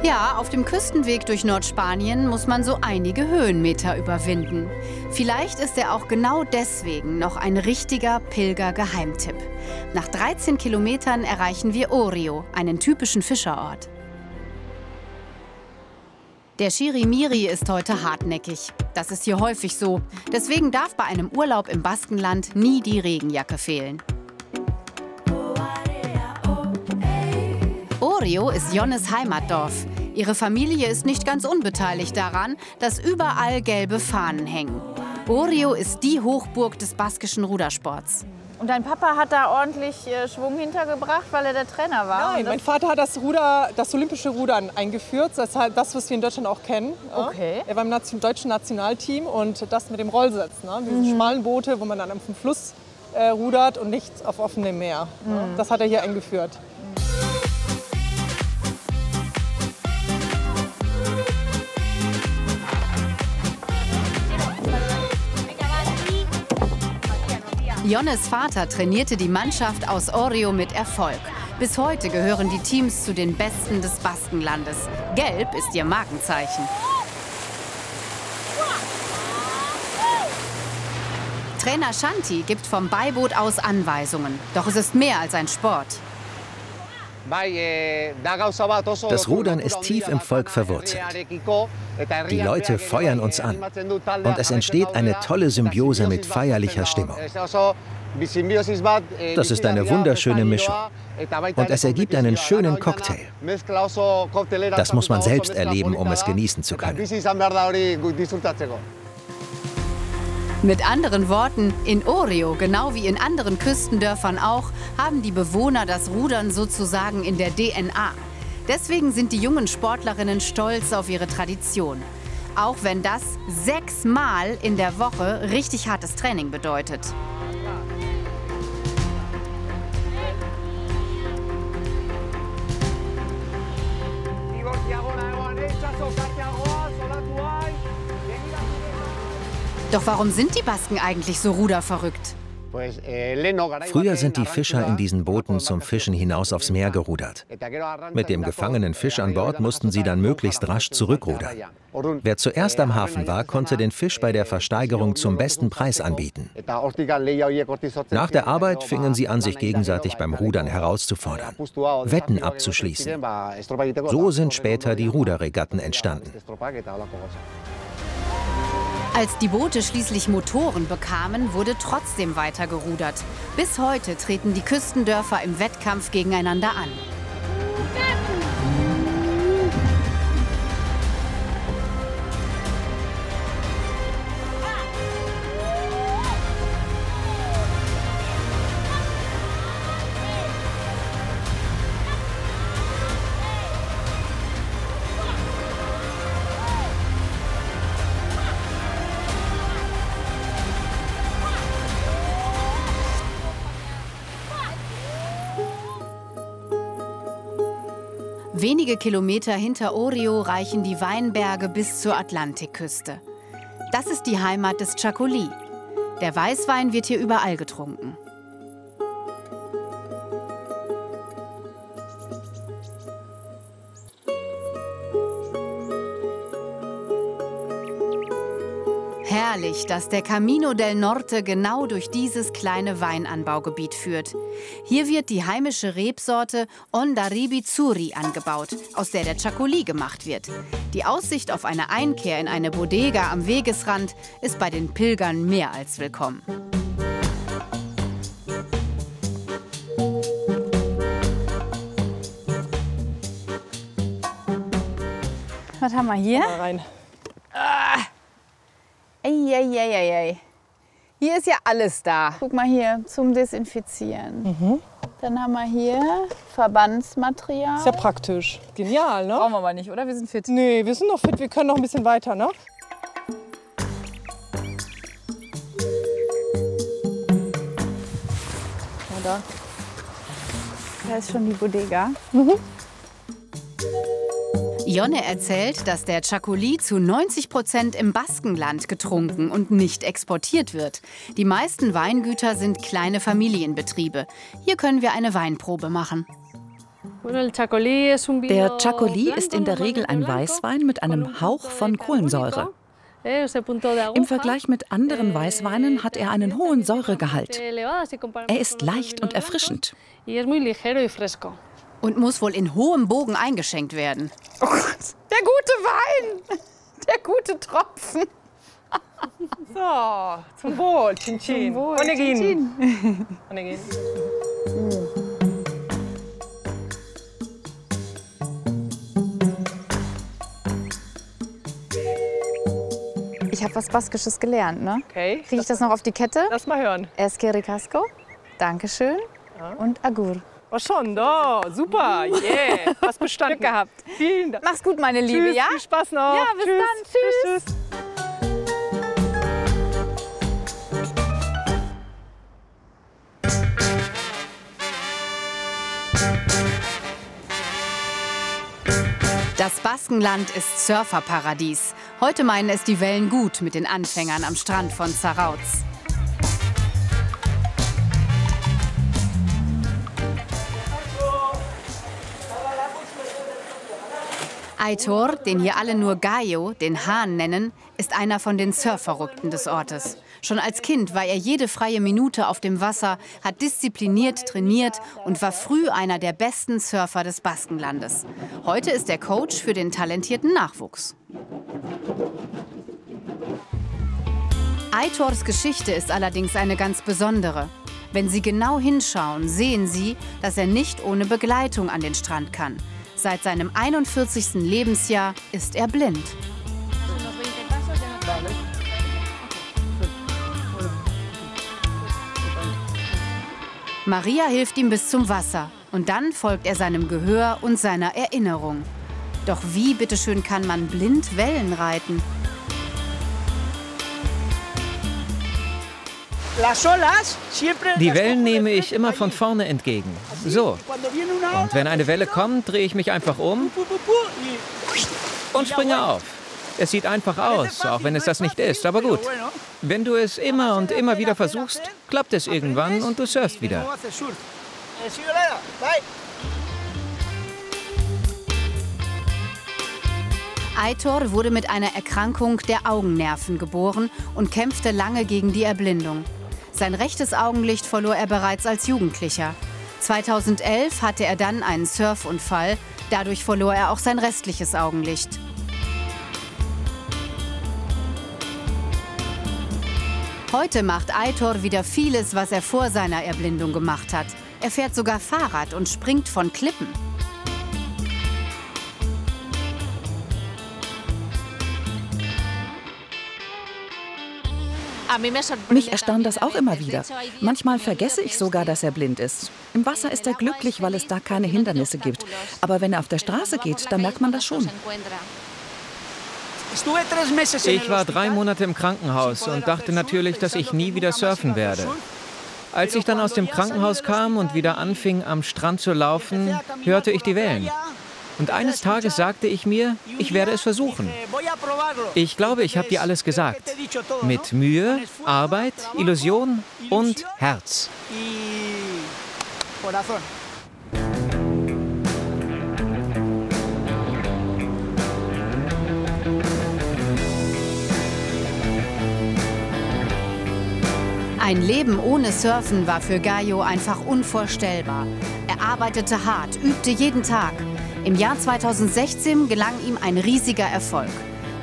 Ja, auf dem Küstenweg durch Nordspanien muss man so einige Höhenmeter überwinden. Vielleicht ist er auch genau deswegen noch ein richtiger Pilgergeheimtipp. Nach 13 Kilometern erreichen wir Orio, einen typischen Fischerort. Der Schirimiri ist heute hartnäckig. Das ist hier häufig so. Deswegen darf bei einem Urlaub im Baskenland nie die Regenjacke fehlen. Orio ist Jonnes Heimatdorf. Ihre Familie ist nicht ganz unbeteiligt daran, dass überall gelbe Fahnen hängen. Orio ist die Hochburg des baskischen Rudersports. Und dein Papa hat da ordentlich Schwung hintergebracht, weil er der Trainer war? Nein, mein Vater hat das olympische Rudern eingeführt. Das ist halt das, was wir in Deutschland auch kennen. Okay. Er war im deutschen Nationalteam und das mit dem Rollsitz. Ne? Diese schmalen Boote, wo man dann auf dem Fluss rudert und nicht auf offenem Meer. Ne? Das hat er hier eingeführt. Jonnes Vater trainierte die Mannschaft aus Orio mit Erfolg. Bis heute gehören die Teams zu den besten des Baskenlandes. Gelb ist ihr Markenzeichen. Trainer Shanti gibt vom Beiboot aus Anweisungen. Doch es ist mehr als ein Sport. Das Rudern ist tief im Volk verwurzelt. Die Leute feuern uns an. Und es entsteht eine tolle Symbiose mit feierlicher Stimmung. Das ist eine wunderschöne Mischung. Und es ergibt einen schönen Cocktail. Das muss man selbst erleben, um es genießen zu können. Mit anderen Worten, in Orio, genau wie in anderen Küstendörfern auch, haben die Bewohner das Rudern sozusagen in der DNA. Deswegen sind die jungen Sportlerinnen stolz auf ihre Tradition. Auch wenn das 6-mal in der Woche richtig hartes Training bedeutet. Doch warum sind die Basken eigentlich so ruderverrückt? Früher sind die Fischer in diesen Booten zum Fischen hinaus aufs Meer gerudert. Mit dem gefangenen Fisch an Bord mussten sie dann möglichst rasch zurückrudern. Wer zuerst am Hafen war, konnte den Fisch bei der Versteigerung zum besten Preis anbieten. Nach der Arbeit fingen sie an, sich gegenseitig beim Rudern herauszufordern, Wetten abzuschließen. So sind später die Ruderregatten entstanden. Als die Boote schließlich Motoren bekamen, wurde trotzdem weiter gerudert. Bis heute treten die Küstendörfer im Wettkampf gegeneinander an. Wenige Kilometer hinter Orio reichen die Weinberge bis zur Atlantikküste. Das ist die Heimat des Chacolí. Der Weißwein wird hier überall getrunken. Herrlich, dass der Camino del Norte genau durch dieses kleine Weinanbaugebiet führt. Hier wird die heimische Rebsorte Ondaribi-Zuri angebaut, aus der Chacolí gemacht wird. Die Aussicht auf eine Einkehr in eine Bodega am Wegesrand ist bei den Pilgern mehr als willkommen. Was haben wir hier? Mal rein. Eieieiei. Hier ist ja alles da. Guck mal hier, zum Desinfizieren. Dann haben wir hier Verbandsmaterial. Ist ja praktisch. Genial, ne? Brauchen wir aber nicht, oder? Wir sind fit. Nee, wir sind noch fit. Wir können noch ein bisschen weiter, ne? Da. Da ist schon die Bodega. Jonne erzählt, dass der Chacolí zu 90% im Baskenland getrunken und nicht exportiert wird. Die meisten Weingüter sind kleine Familienbetriebe. Hier können wir eine Weinprobe machen. Der Chacolí ist in der Regel ein Weißwein mit einem Hauch von Kohlensäure. Im Vergleich mit anderen Weißweinen hat er einen hohen Säuregehalt. Er ist leicht und erfrischend. Und muss wohl in hohem Bogen eingeschenkt werden. Oh Gott, der gute Wein, der gute Tropfen. So, zum Wohl, Chin Chin. Zum Wohl, Onegin. Chin Chin. Onegin. Ich habe was Baskisches gelernt, ne? Okay. Kriege ich das noch auf die Kette? Lass mal hören. Eske ricasco, Dankeschön und Agur. Oh schon, da, super, yeah, hast bestanden. Glück gehabt. Vielen Dank. Mach's gut, meine Liebe, Tschüss, ja? viel Spaß noch. Ja, bis Tschüss. dann, tschüss. Das Baskenland ist Surferparadies. Heute meinen es die Wellen gut mit den Anfängern am Strand von Zarautz. Aitor, den hier alle nur Gallo, den Hahn nennen, ist einer von den Surfverrückten des Ortes. Schon als Kind war er jede freie Minute auf dem Wasser, hat diszipliniert trainiert und war früh einer der besten Surfer des Baskenlandes. Heute ist er Coach für den talentierten Nachwuchs. Aitors Geschichte ist allerdings eine ganz besondere. Wenn Sie genau hinschauen, sehen Sie, dass er nicht ohne Begleitung an den Strand kann. Seit seinem 41. Lebensjahr ist er blind. Maria hilft ihm bis zum Wasser und dann folgt er seinem Gehör und seiner Erinnerung. Doch wie bitteschön kann man blind Wellen reiten? Die Wellen nehme ich immer von vorne entgegen. So. Und wenn eine Welle kommt, drehe ich mich einfach um und springe auf. Es sieht einfach aus, auch wenn es das nicht ist, aber gut. Wenn du es immer und immer wieder versuchst, klappt es irgendwann und du surfst wieder. Aitor wurde mit einer Erkrankung der Augennerven geboren und kämpfte lange gegen die Erblindung. Sein rechtes Augenlicht verlor er bereits als Jugendlicher. 2011 hatte er dann einen Surfunfall, dadurch verlor er auch sein restliches Augenlicht. Heute macht Aitor wieder vieles, was er vor seiner Erblindung gemacht hat. Er fährt sogar Fahrrad und springt von Klippen. Mich erstaunt das auch immer wieder. Manchmal vergesse ich sogar, dass er blind ist. Im Wasser ist er glücklich, weil es da keine Hindernisse gibt. Aber wenn er auf der Straße geht, dann merkt man das schon. Ich war 3 Monate im Krankenhaus und dachte natürlich, dass ich nie wieder surfen werde. Als ich dann aus dem Krankenhaus kam und wieder anfing, am Strand zu laufen, hörte ich die Wellen. Und eines Tages sagte ich mir, ich werde es versuchen. Ich glaube, ich habe dir alles gesagt. Mit Mühe, Arbeit, Illusion und Herz. Ein Leben ohne Surfen war für Gayo einfach unvorstellbar. Er arbeitete hart, übte jeden Tag. Im Jahr 2016 gelang ihm ein riesiger Erfolg.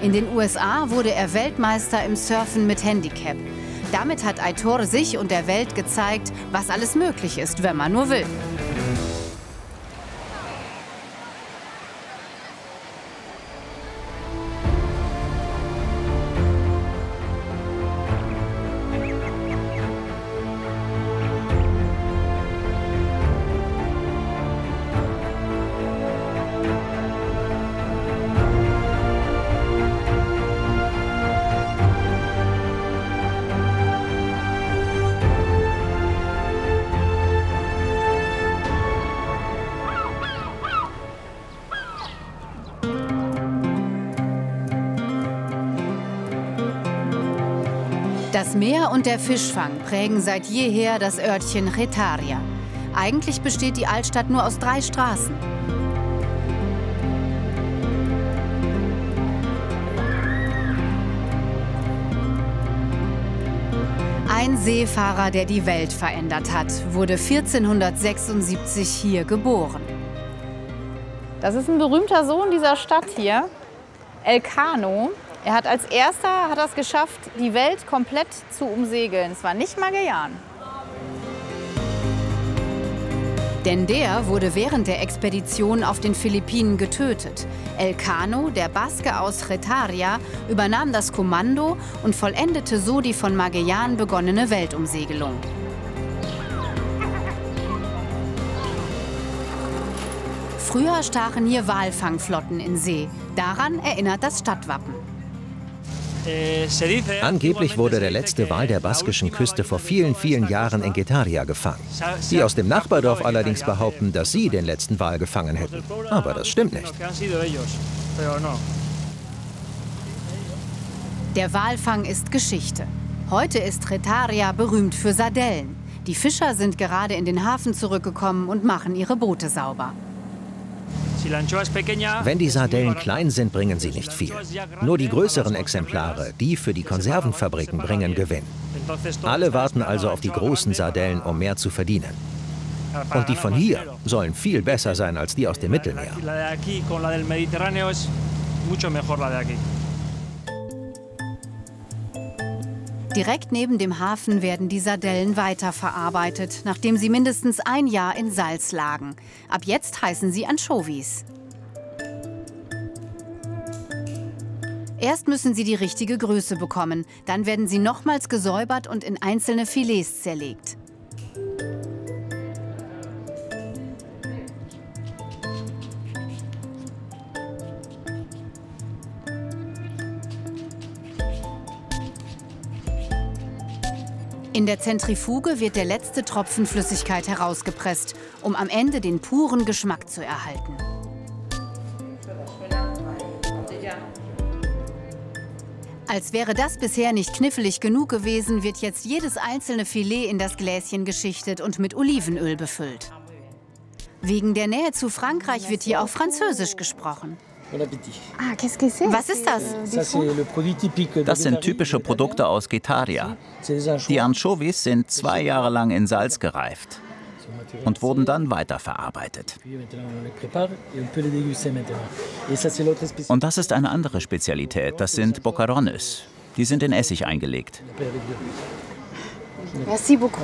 In den USA wurde er Weltmeister im Surfen mit Handicap. Damit hat Aitor sich und der Welt gezeigt, was alles möglich ist, wenn man nur will. Das Meer und der Fischfang prägen seit jeher das Örtchen Getaria. Eigentlich besteht die Altstadt nur aus 3 Straßen. Ein Seefahrer, der die Welt verändert hat, wurde 1476 hier geboren. Das ist ein berühmter Sohn dieser Stadt hier, Elcano. Er hat als erster es geschafft, die Welt komplett zu umsegeln. Es war nicht Magallanes. Denn der wurde während der Expedition auf den Philippinen getötet. Elcano, der Baske aus Getaria, übernahm das Kommando und vollendete so die von Magallanes begonnene Weltumsegelung. Früher stachen hier Walfangflotten in See. Daran erinnert das Stadtwappen. Angeblich wurde der letzte Wal der baskischen Küste vor vielen, vielen Jahren in Getaria gefangen. Die aus dem Nachbardorf allerdings behaupten, dass sie den letzten Wal gefangen hätten. Aber das stimmt nicht. Der Walfang ist Geschichte. Heute ist Getaria berühmt für Sardellen. Die Fischer sind gerade in den Hafen zurückgekommen und machen ihre Boote sauber. Wenn die Sardellen klein sind, bringen sie nicht viel. Nur die größeren Exemplare, die für die Konservenfabriken bringen, Gewinn. Alle warten also auf die großen Sardellen, um mehr zu verdienen. Und die von hier sollen viel besser sein als die aus dem Mittelmeer. Direkt neben dem Hafen werden die Sardellen weiterverarbeitet, nachdem sie mindestens ein Jahr in Salz lagen. Ab jetzt heißen sie Anchovies. Erst müssen sie die richtige Größe bekommen, dann werden sie nochmals gesäubert und in einzelne Filets zerlegt. In der Zentrifuge wird der letzte Tropfen Flüssigkeit herausgepresst, um am Ende den puren Geschmack zu erhalten. Als wäre das bisher nicht knifflig genug gewesen, wird jetzt jedes einzelne Filet in das Gläschen geschichtet und mit Olivenöl befüllt. Wegen der Nähe zu Frankreich wird hier auch Französisch gesprochen. Was ist das? Das sind typische Produkte aus Getaria. Die Anchovies sind 2 Jahre lang in Salz gereift und wurden dann weiterverarbeitet. Und das ist eine andere Spezialität, das sind Bocarones. Die sind in Essig eingelegt. Merci beaucoup.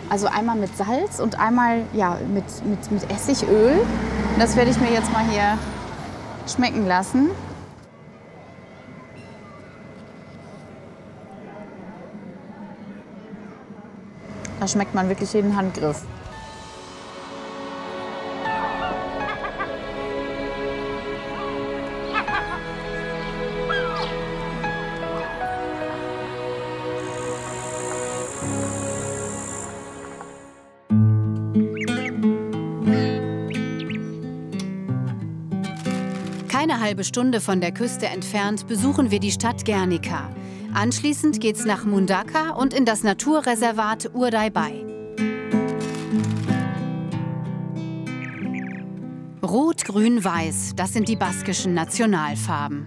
Also einmal mit Salz und einmal ja, mit Essigöl. Das werde ich mir jetzt mal hier schmecken lassen. Da schmeckt man wirklich jeden Handgriff. Keine halbe Stunde von der Küste entfernt besuchen wir die Stadt Guernica. Anschließend geht's nach Mundaka und in das Naturreservat Urdaibai. Rot, Grün, Weiß, das sind die baskischen Nationalfarben.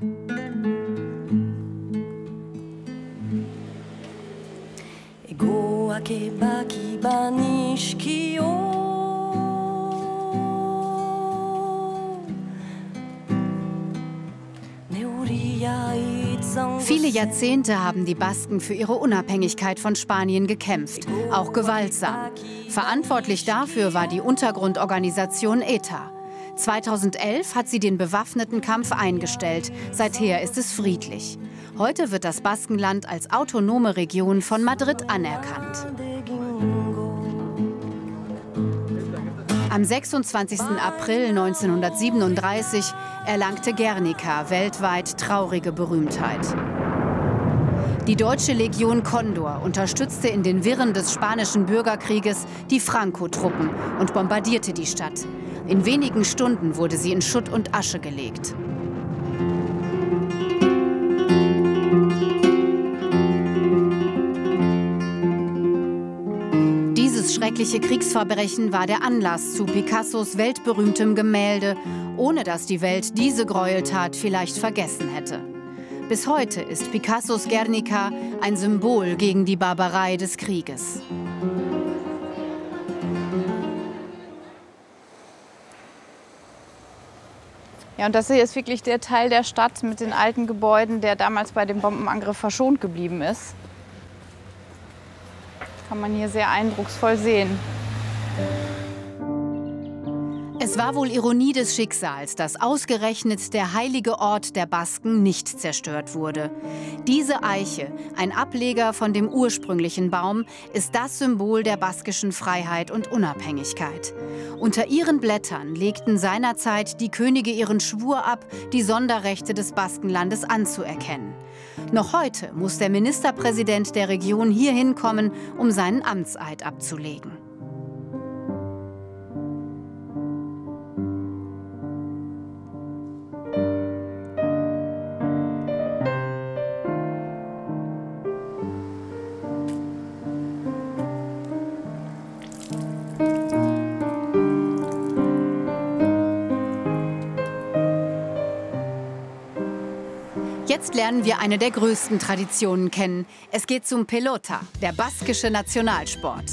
Viele Jahrzehnte haben die Basken für ihre Unabhängigkeit von Spanien gekämpft, auch gewaltsam. Verantwortlich dafür war die Untergrundorganisation ETA. 2011 hat sie den bewaffneten Kampf eingestellt. Seither ist es friedlich. Heute wird das Baskenland als autonome Region von Madrid anerkannt. Am 26. April 1937 erlangte Guernica weltweit traurige Berühmtheit. Die deutsche Legion Condor unterstützte in den Wirren des Spanischen Bürgerkrieges die Franco-Truppen und bombardierte die Stadt. In wenigen Stunden wurde sie in Schutt und Asche gelegt. Dieses schreckliche Kriegsverbrechen war der Anlass zu Picassos weltberühmtem Gemälde, ohne dass die Welt diese Gräueltat vielleicht vergessen hätte. Bis heute ist Picassos Guernica ein Symbol gegen die Barbarei des Krieges. Ja, und das hier ist wirklich der Teil der Stadt mit den alten Gebäuden, der damals bei dem Bombenangriff verschont geblieben ist. Kann man hier sehr eindrucksvoll sehen. Es war wohl Ironie des Schicksals, dass ausgerechnet der heilige Ort der Basken nicht zerstört wurde. Diese Eiche, ein Ableger von dem ursprünglichen Baum, ist das Symbol der baskischen Freiheit und Unabhängigkeit. Unter ihren Blättern legten seinerzeit die Könige ihren Schwur ab, die Sonderrechte des Baskenlandes anzuerkennen. Noch heute muss der Ministerpräsident der Region hier hinkommen, um seinen Amtseid abzulegen. Jetzt lernen wir eine der größten Traditionen kennen. Es geht zum Pelota, der baskische Nationalsport.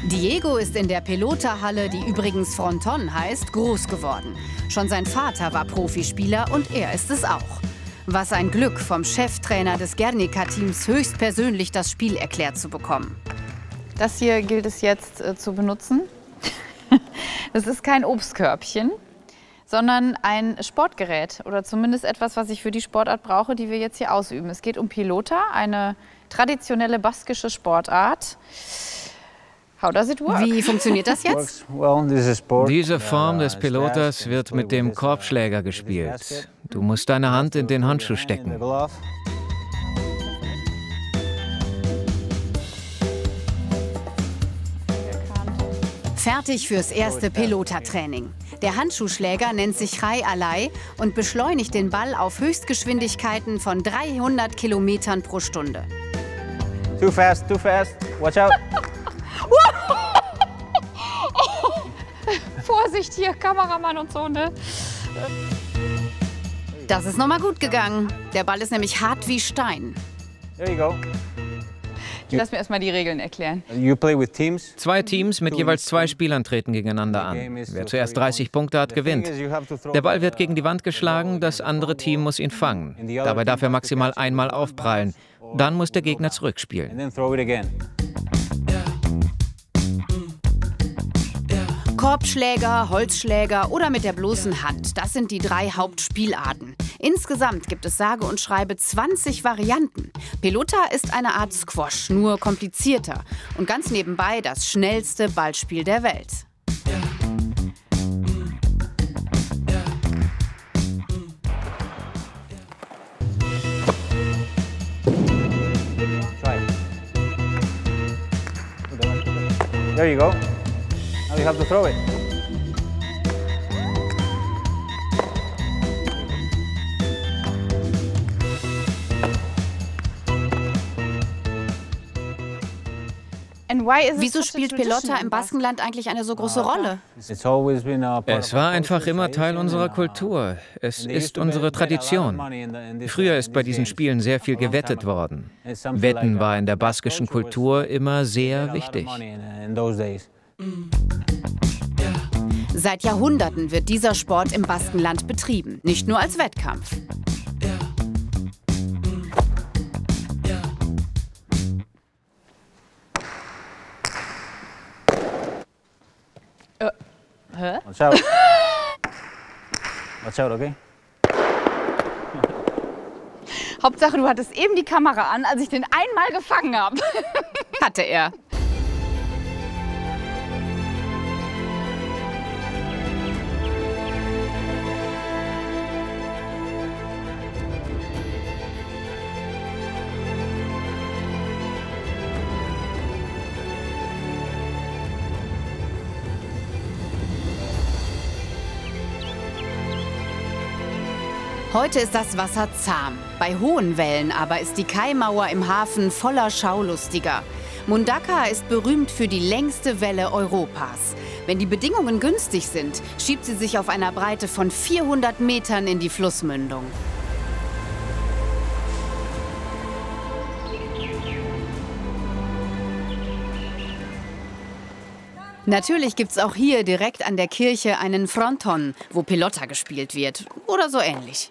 Diego ist in der Pelota-Halle, die übrigens Fronton heißt, groß geworden. Schon sein Vater war Profispieler und er ist es auch. Was ein Glück, vom Cheftrainer des Guernica-Teams höchstpersönlich das Spiel erklärt zu bekommen. Das hier gilt es jetzt zu benutzen. Das ist kein Obstkörbchen, sondern ein Sportgerät oder zumindest etwas, was ich für die Sportart brauche, die wir jetzt hier ausüben. Es geht um Pelota, eine traditionelle baskische Sportart. How does it work? Wie funktioniert das jetzt? Diese Form des Pelotas wird mit dem Korbschläger gespielt. Du musst deine Hand in den Handschuh stecken. Fertig fürs erste Pelota-Training. Der Handschuhschläger nennt sich Rai Alai und beschleunigt den Ball auf Höchstgeschwindigkeiten von 300 Kilometern pro Stunde. Too fast, watch out. Vorsicht hier, Kameramann und so, ne? Das ist nochmal gut gegangen. Der Ball ist nämlich hart wie Stein. There you go. Lass mir erstmal die Regeln erklären. You play with teams. 2 Teams mit jeweils 2 Spielern treten gegeneinander an. Wer zuerst 30 Punkte hat, gewinnt. Der Ball wird gegen die Wand geschlagen, das andere Team muss ihn fangen. Dabei darf er maximal einmal aufprallen. Dann muss der Gegner zurückspielen. Korbschläger, Holzschläger oder mit der bloßen Hand. Das sind die 3 Hauptspielarten. Insgesamt gibt es sage und schreibe 20 Varianten. Pelota ist eine Art Squash, nur komplizierter. Und ganz nebenbei das schnellste Ballspiel der Welt. There you go. Now you have to throw it. Wieso spielt Pelota im Baskenland eigentlich eine so große Rolle? Es war einfach immer Teil unserer Kultur. Es ist unsere Tradition. Früher ist bei diesen Spielen sehr viel gewettet worden. Wetten war in der baskischen Kultur immer sehr wichtig. Seit Jahrhunderten wird dieser Sport im Baskenland betrieben, nicht nur als Wettkampf. Hä? Watch out. Watch out, okay? Hauptsache, du hattest eben die Kamera an, als ich den einmal gefangen habe. Hatte er. Heute ist das Wasser zahm. Bei hohen Wellen aber ist die Kaimauer im Hafen voller Schaulustiger. Mundaka ist berühmt für die längste Welle Europas. Wenn die Bedingungen günstig sind, schiebt sie sich auf einer Breite von 400 Metern in die Flussmündung. Natürlich gibt's auch hier direkt an der Kirche einen Fronton, wo Pelota gespielt wird. Oder so ähnlich.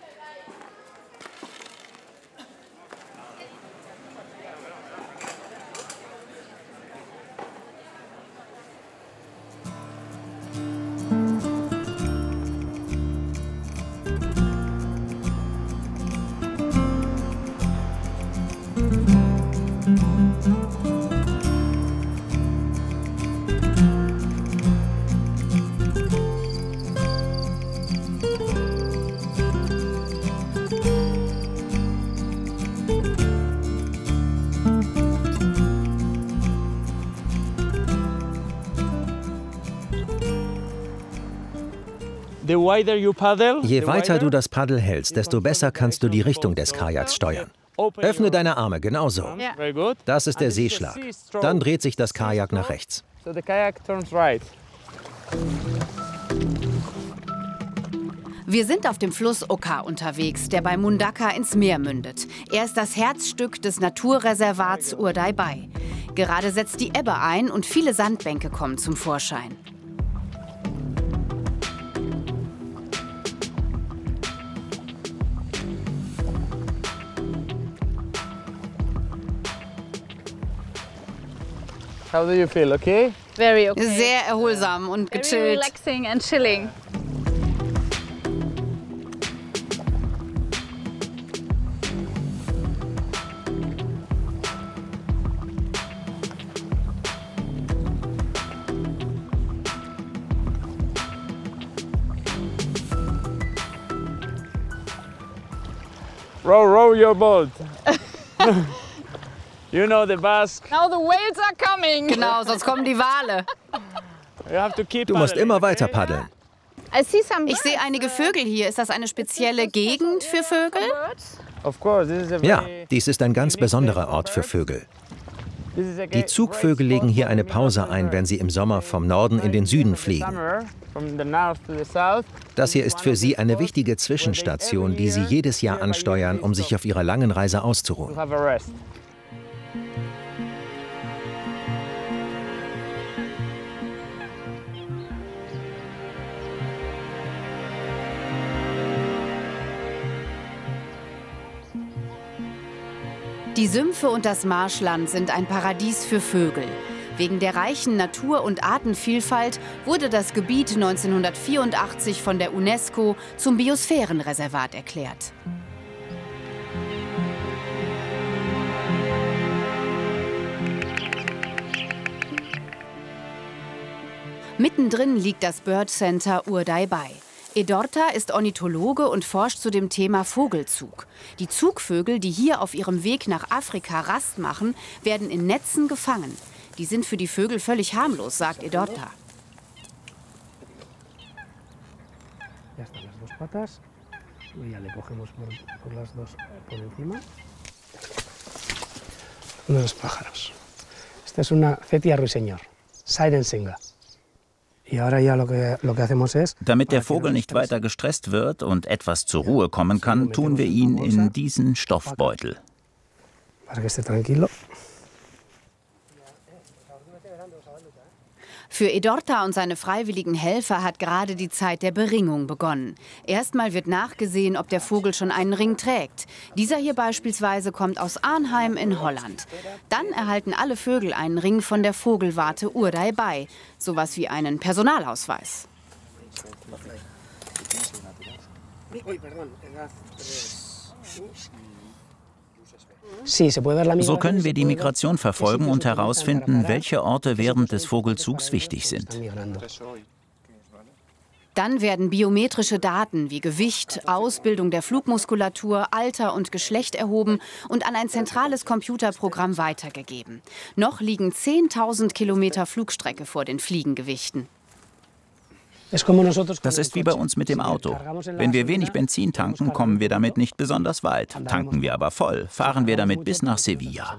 Je weiter du das Paddel hältst, desto besser kannst du die Richtung des Kajaks steuern. Öffne deine Arme, genauso. Das ist der Seeschlag. Dann dreht sich das Kajak nach rechts. Wir sind auf dem Fluss Oka unterwegs, der bei Mundaka ins Meer mündet. Er ist das Herzstück des Naturreservats Urdaibai. Gerade setzt die Ebbe ein und viele Sandbänke kommen zum Vorschein. How do you feel, okay? Very okay. Sehr erholsam und gechillt. Very relaxing and chilling. Row, row your boat. You know the Basque. Now the whales are coming. Genau, sonst kommen die Wale. Du musst immer weiter paddeln. Ich sehe einige Vögel hier. Ist das eine spezielle Gegend für Vögel? Ja, dies ist ein ganz besonderer Ort für Vögel. Die Zugvögel legen hier eine Pause ein, wenn sie im Sommer vom Norden in den Süden fliegen. Das hier ist für sie eine wichtige Zwischenstation, die sie jedes Jahr ansteuern, um sich auf ihrer langen Reise auszuruhen. Die Sümpfe und das Marschland sind ein Paradies für Vögel. Wegen der reichen Natur- und Artenvielfalt wurde das Gebiet 1984 von der UNESCO zum Biosphärenreservat erklärt. Mittendrin liegt das Bird Center Urdaibai. Edorta ist Ornithologe und forscht zu dem Thema Vogelzug. Die Zugvögel, die hier auf ihrem Weg nach Afrika Rast machen, werden in Netzen gefangen. Die sind für die Vögel völlig harmlos, sagt Edorta. Esta es una Cetia ruiseñor, Sirensinger. Damit der Vogel nicht weiter gestresst wird und etwas zur Ruhe kommen kann, tun wir ihn in diesen Stoffbeutel. Für Edorta und seine freiwilligen Helfer hat gerade die Zeit der Beringung begonnen. Erstmal wird nachgesehen, ob der Vogel schon einen Ring trägt. Dieser hier beispielsweise kommt aus Arnhem in Holland. Dann erhalten alle Vögel einen Ring von der Vogelwarte Urdaibai, sowas wie einen Personalausweis. So können wir die Migration verfolgen und herausfinden, welche Orte während des Vogelzugs wichtig sind. Dann werden biometrische Daten wie Gewicht, Ausbildung der Flugmuskulatur, Alter und Geschlecht erhoben und an ein zentrales Computerprogramm weitergegeben. Noch liegen 10.000 Kilometer Flugstrecke vor den Fliegengewichten. Das ist wie bei uns mit dem Auto. Wenn wir wenig Benzin tanken, kommen wir damit nicht besonders weit. Tanken wir aber voll, fahren wir damit bis nach Sevilla.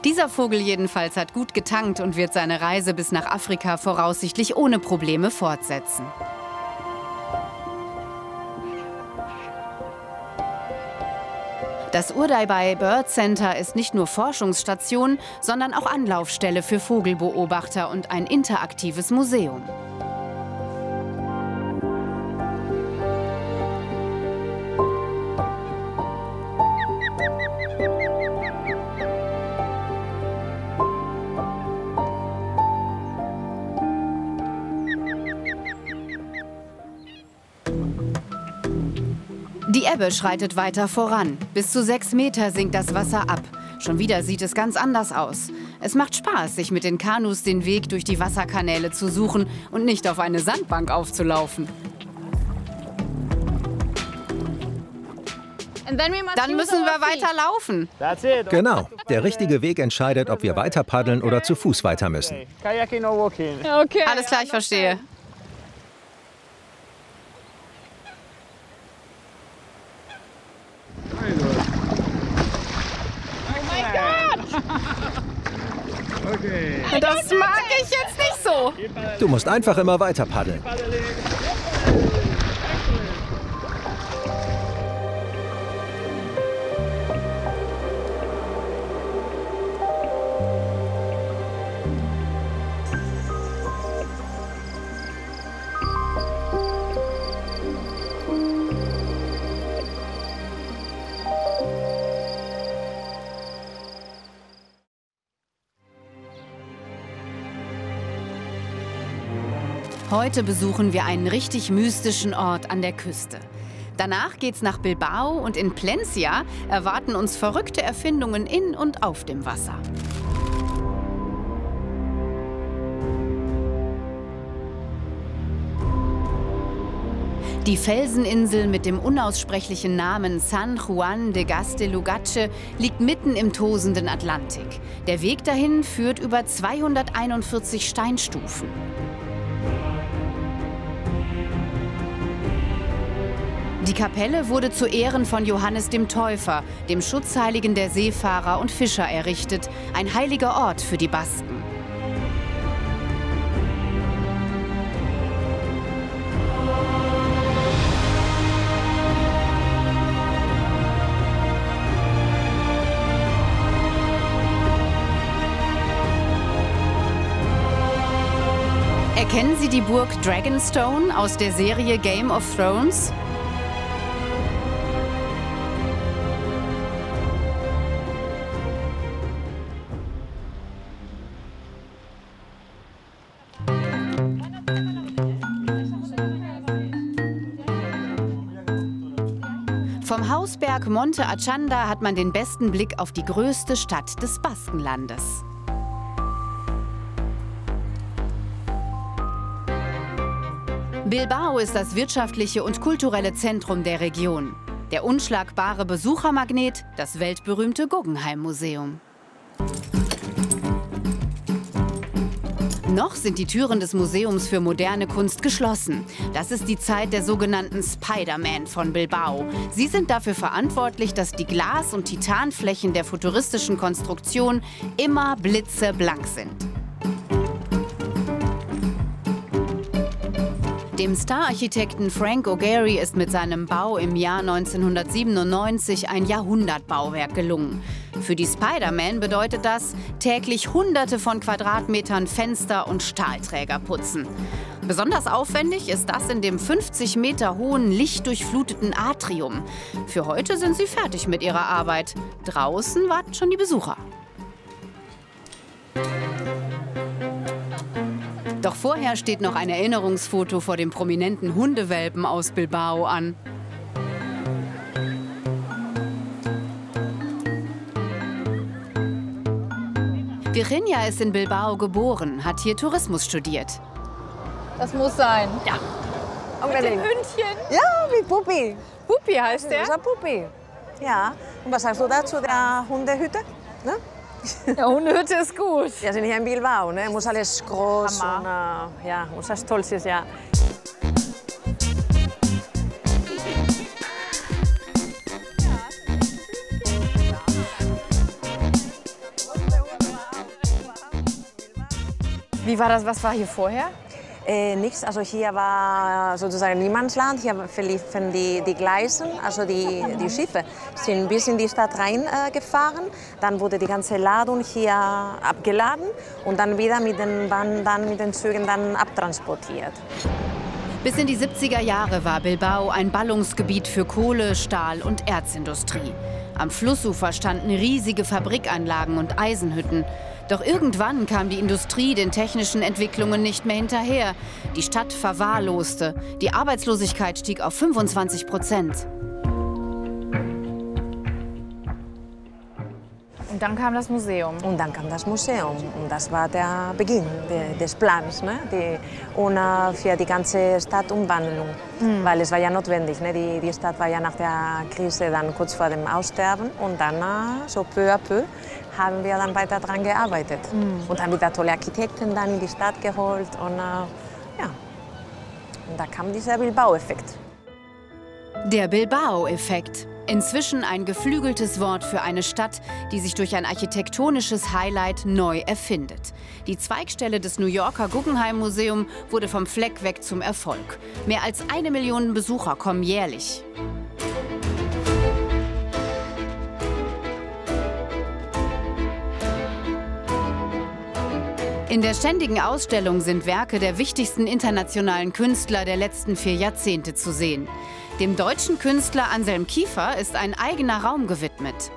Dieser Vogel jedenfalls hat gut getankt und wird seine Reise bis nach Afrika voraussichtlich ohne Probleme fortsetzen. Das Urdaibai Bird Center ist nicht nur Forschungsstation, sondern auch Anlaufstelle für Vogelbeobachter und ein interaktives Museum. Die Ebbe schreitet weiter voran. Bis zu 6 Meter sinkt das Wasser ab. Schon wieder sieht es ganz anders aus. Es macht Spaß, sich mit den Kanus den Weg durch die Wasserkanäle zu suchen und nicht auf eine Sandbank aufzulaufen. Dann müssen wir weiter laufen. Genau. Der richtige Weg entscheidet, ob wir weiter paddeln oder zu Fuß weiter müssen. Okay. Alles klar, ich verstehe. Das mag ich jetzt nicht so. Du musst einfach immer weiter paddeln. Heute besuchen wir einen richtig mystischen Ort an der Küste. Danach geht's nach Bilbao und in Plencia erwarten uns verrückte Erfindungen in und auf dem Wasser. Die Felseninsel mit dem unaussprechlichen Namen San Juan de Gaztelugatxe liegt mitten im tosenden Atlantik. Der Weg dahin führt über 241 Steinstufen. Die Kapelle wurde zu Ehren von Johannes dem Täufer, dem Schutzheiligen der Seefahrer und Fischer, errichtet, ein heiliger Ort für die Basken. Erkennen Sie die Burg Dragonstone aus der Serie Game of Thrones? Vom Hausberg Monte Achanda hat man den besten Blick auf die größte Stadt des Baskenlandes. Bilbao ist das wirtschaftliche und kulturelle Zentrum der Region. Der unschlagbare Besuchermagnet, das weltberühmte Guggenheim-Museum. Noch sind die Türen des Museums für moderne Kunst geschlossen. Das ist die Zeit der sogenannten Spider-Man von Bilbao. Sie sind dafür verantwortlich, dass die Glas- und Titanflächen der futuristischen Konstruktion immer blitzeblank sind. Dem Star-Architekten Frank O'Gary ist mit seinem Bau im Jahr 1997 ein Jahrhundertbauwerk gelungen. Für die Spider-Man bedeutet das, täglich Hunderte von Quadratmetern Fenster und Stahlträger putzen. Besonders aufwendig ist das in dem 50 Meter hohen, lichtdurchfluteten Atrium. Für heute sind sie fertig mit ihrer Arbeit. Draußen warten schon die Besucher. Doch vorher steht noch ein Erinnerungsfoto vor dem prominenten Hundewelpen aus Bilbao an. Virginia ist in Bilbao geboren, hat hier Tourismus studiert. Das muss sein. Ja. Mit dem Hündchen? Ja, mit Puppi. Puppi heißt der? Das ist Puppi. Ja. Und was sagst du dazu der Hundehütte? Ne? Ja, Hundehütte ist gut. Wir sind hier in Bilbao, ne? Muss alles groß und ja, muss das toll sein, ja. Wie war das? Was war hier vorher? Nichts, also hier war sozusagen Niemandsland, hier verliefen die Gleisen, also die Schiffe sind bis in die Stadt reingefahren, dann wurde die ganze Ladung hier abgeladen und dann wieder mit den Bahnen, dann mit den Zügen dann abtransportiert. Bis in die 70er Jahre war Bilbao ein Ballungsgebiet für Kohle-, Stahl- und Erzindustrie. Am Flussufer standen riesige Fabrikanlagen und Eisenhütten. Doch irgendwann kam die Industrie den technischen Entwicklungen nicht mehr hinterher. Die Stadt verwahrloste. Die Arbeitslosigkeit stieg auf 25%. Und dann kam das Museum. Und dann kam das Museum. Und das war der Beginn des Plans, ne? Für die ganze Stadtumwandlung. Weil es war ja notwendig. Ne? Die Stadt war ja nach der Krise dann kurz vor dem Aussterben. Und dann, so peu à peu, haben wir dann weiter daran gearbeitet. Und haben wieder tolle Architekten dann in die Stadt geholt. Und ja, und da kam dieser Bilbao-Effekt. Der Bilbao-Effekt. Inzwischen ein geflügeltes Wort für eine Stadt, die sich durch ein architektonisches Highlight neu erfindet. Die Zweigstelle des New Yorker Guggenheim-Museum wurde vom Fleck weg zum Erfolg. Mehr als 1 Million Besucher kommen jährlich. In der ständigen Ausstellung sind Werke der wichtigsten internationalen Künstler der letzten 4 Jahrzehnte zu sehen. Dem deutschen Künstler Anselm Kiefer ist ein eigener Raum gewidmet.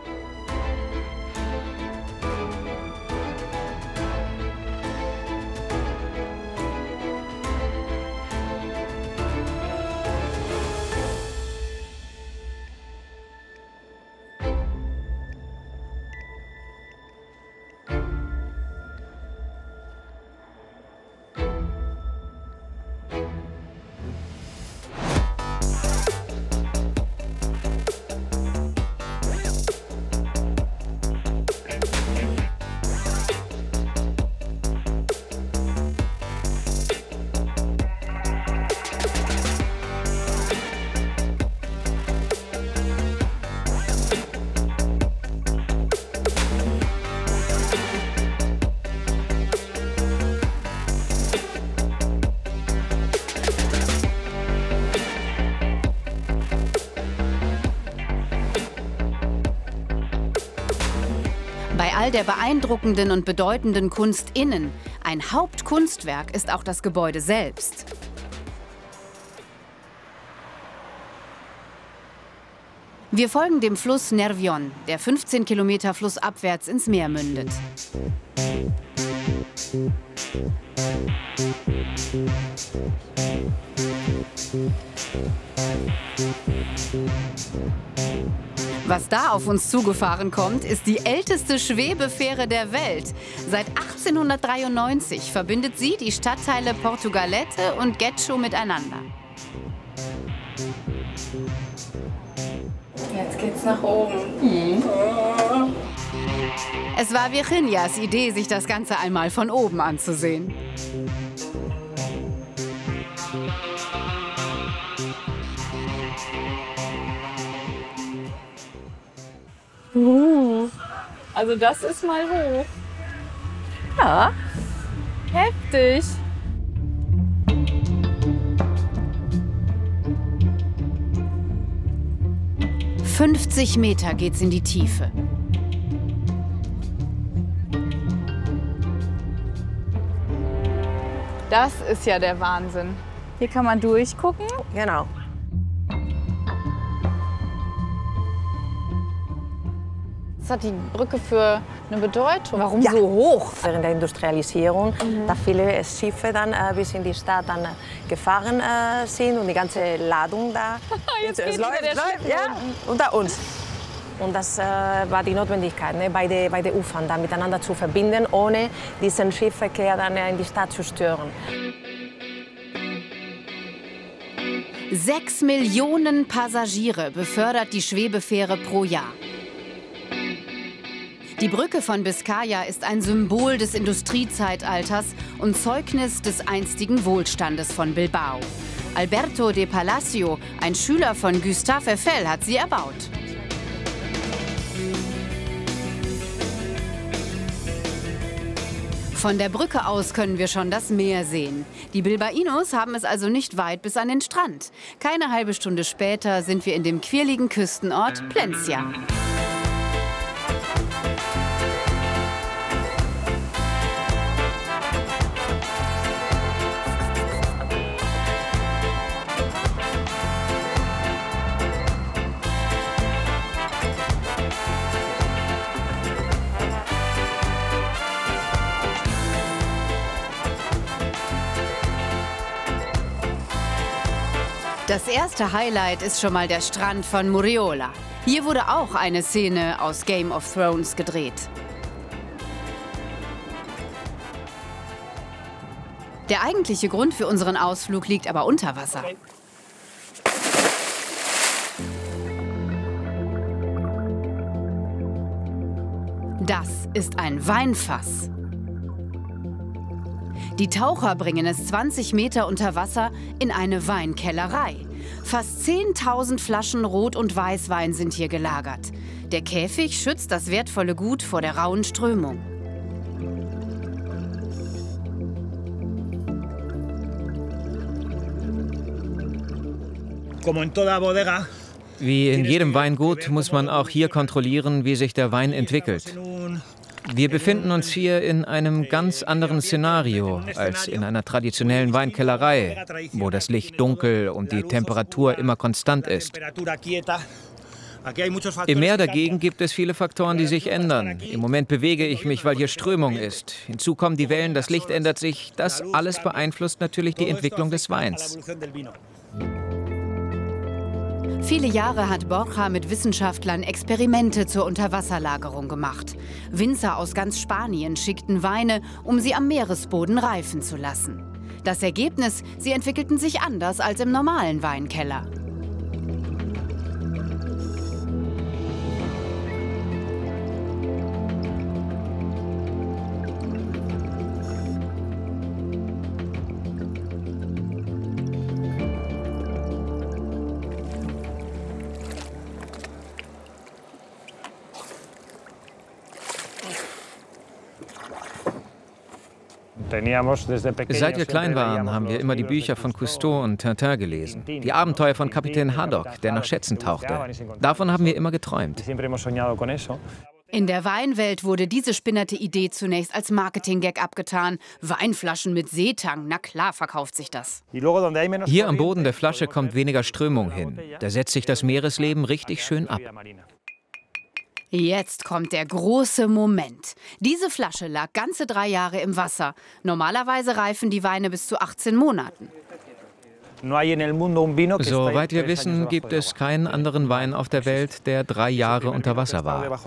all der beeindruckenden und bedeutenden Kunst innen, ein Hauptkunstwerk ist auch das Gebäude selbst. Wir folgen dem Fluss Nervión, der 15 Kilometer flussabwärts ins Meer mündet. Was da auf uns zugefahren kommt, ist die älteste Schwebefähre der Welt. Seit 1893 verbindet sie die Stadtteile Portugalete und Getxo miteinander. Jetzt geht's nach oben. Es war Virginias Idee, sich das Ganze einmal von oben anzusehen. Also das ist mal hoch. Ja, heftig. »50 Meter geht's in die Tiefe. Das ist ja der Wahnsinn. Hier kann man durchgucken. Genau. Was hat die Brücke für eine Bedeutung? Warum so hoch? Während der Industrialisierung, da viele Schiffe dann bis in die Stadt dann gefahren sind und die ganze Ladung da. Jetzt geht läuft, ja, unter uns. Und das war die Notwendigkeit, ne, beide Ufern da miteinander zu verbinden, ohne diesen Schiffverkehr dann in die Stadt zu stören. 6 Millionen Passagiere befördert die Schwebefähre pro Jahr. Die Brücke von Biscaya ist ein Symbol des Industriezeitalters und Zeugnis des einstigen Wohlstandes von Bilbao. Alberto de Palacio, ein Schüler von Gustave Eiffel, hat sie erbaut. Von der Brücke aus können wir schon das Meer sehen. Die Bilbaínos haben es also nicht weit bis an den Strand. Keine halbe Stunde später sind wir in dem quirligen Küstenort Plencia. Das erste Highlight ist schon mal der Strand von Murriola. Hier wurde auch eine Szene aus Game of Thrones gedreht. Der eigentliche Grund für unseren Ausflug liegt aber unter Wasser. Das ist ein Weinfass. Die Taucher bringen es 20 Meter unter Wasser in eine Weinkellerei. Fast 10.000 Flaschen Rot- und Weißwein sind hier gelagert. Der Käfig schützt das wertvolle Gut vor der rauen Strömung. Wie in jedem Weingut muss man auch hier kontrollieren, wie sich der Wein entwickelt. Wir befinden uns hier in einem ganz anderen Szenario als in einer traditionellen Weinkellerei, wo das Licht dunkel und die Temperatur immer konstant ist. Im Meer dagegen gibt es viele Faktoren, die sich ändern. Im Moment bewege ich mich, weil hier Strömung ist. Hinzu kommen die Wellen, das Licht ändert sich. Das alles beeinflusst natürlich die Entwicklung des Weins. Viele Jahre hat Borja mit Wissenschaftlern Experimente zur Unterwasserlagerung gemacht. Winzer aus ganz Spanien schickten Weine, um sie am Meeresboden reifen zu lassen. Das Ergebnis: sie entwickelten sich anders als im normalen Weinkeller. Seit wir klein waren, haben wir immer die Bücher von Cousteau und Tintin gelesen. Die Abenteuer von Kapitän Haddock, der nach Schätzen tauchte. Davon haben wir immer geträumt. In der Weinwelt wurde diese spinnerte Idee zunächst als Marketing-Gag abgetan. Weinflaschen mit Seetang, na klar verkauft sich das. Hier am Boden der Flasche kommt weniger Strömung hin. Da setzt sich das Meeresleben richtig schön ab. Jetzt kommt der große Moment. Diese Flasche lag ganze 3 Jahre im Wasser. Normalerweise reifen die Weine bis zu 18 Monaten. Soweit wir wissen, gibt es keinen anderen Wein auf der Welt, der 3 Jahre unter Wasser war.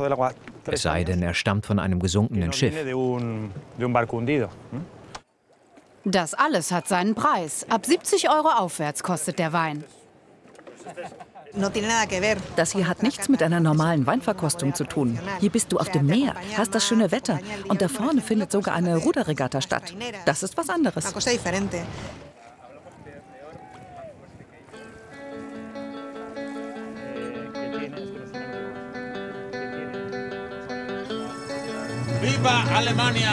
Es sei denn, er stammt von einem gesunkenen Schiff. Das alles hat seinen Preis. Ab 70 € aufwärts kostet der Wein. Das hier hat nichts mit einer normalen Weinverkostung zu tun. Hier bist du auf dem Meer, hast das schöne Wetter und da vorne findet sogar eine Ruderregatta statt. Das ist was anderes. Viva Alemania!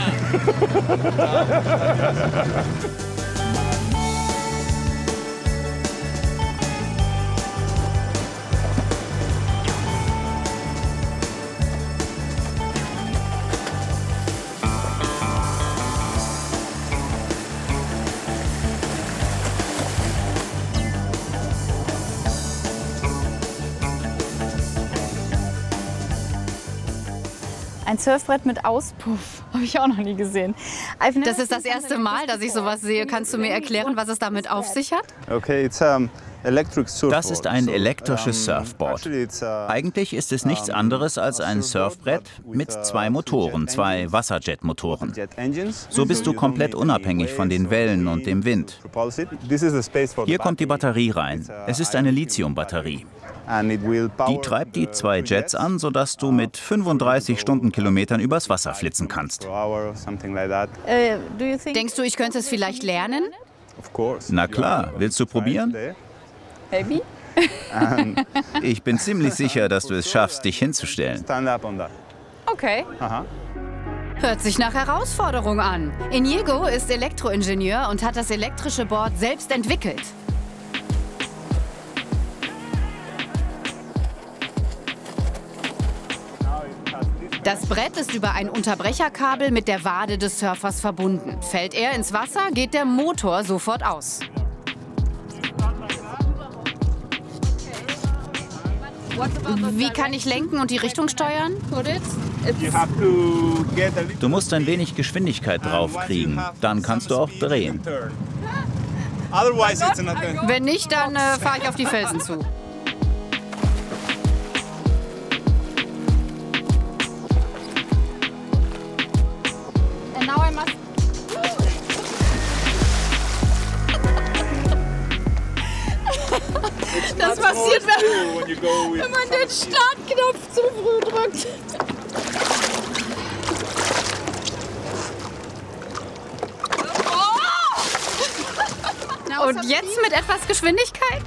Ein Surfbrett mit Auspuff. Habe ich auch noch nie gesehen. Das ist das erste Mal, dass ich sowas sehe. Kannst du mir erklären, was es damit auf sich hat? Das ist ein elektrisches Surfboard. Eigentlich ist es nichts anderes als ein Surfbrett mit 2 Motoren, 2 Wasserjetmotoren. So bist du komplett unabhängig von den Wellen und dem Wind. Hier kommt die Batterie rein. Es ist eine Lithiumbatterie. Die treibt die 2 Jets an, sodass du mit 35 Stundenkilometern übers Wasser flitzen kannst. Denkst du, ich könnte es vielleicht lernen? Na klar, willst du probieren? Baby? Ich bin ziemlich sicher, dass du es schaffst, dich hinzustellen. Okay. Hört sich nach Herausforderung an. Inigo ist Elektroingenieur und hat das elektrische Board selbst entwickelt. Das Brett ist über ein Unterbrecherkabel mit der Wade des Surfers verbunden. Fällt er ins Wasser, geht der Motor sofort aus. Wie kann ich lenken und die Richtung steuern? Du musst ein wenig Geschwindigkeit draufkriegen, dann kannst du auch drehen. Wenn nicht, dann fahre ich auf die Felsen zu. Das passiert, wenn man den Startknopf zu früh drückt. Und jetzt mit etwas Geschwindigkeit?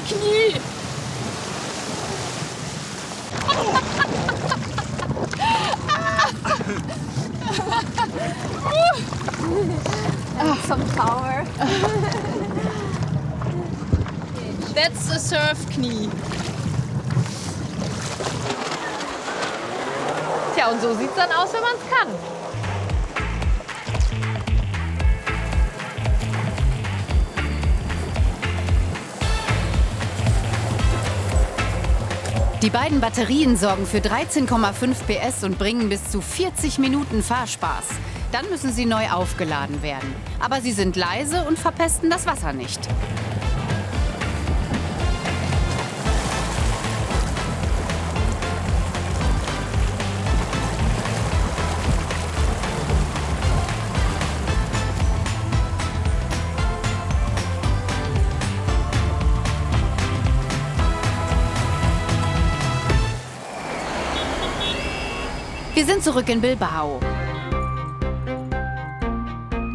Knie. Some power. That's a surf Knie. Tja, und so sieht's dann aus, wenn man es kann. Die beiden Batterien sorgen für 13,5 PS und bringen bis zu 40 Minuten Fahrspaß. Dann müssen sie neu aufgeladen werden. Aber sie sind leise und verpesten das Wasser nicht. Wir sind zurück in Bilbao.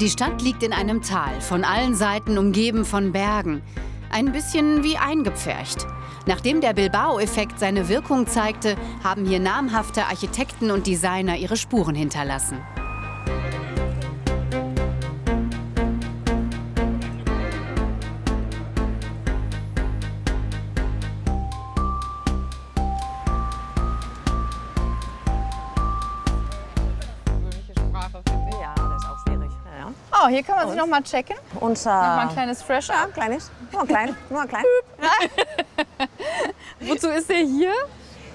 Die Stadt liegt in einem Tal, von allen Seiten umgeben von Bergen. Ein bisschen wie eingepfercht. Nachdem der Bilbao-Effekt seine Wirkung zeigte, haben hier namhafte Architekten und Designer ihre Spuren hinterlassen. Oh, hier kann man sich noch mal checken. Noch mal ein kleines Fresher. Ja, kleines. Nur klein. Nur klein. Wozu ist der hier?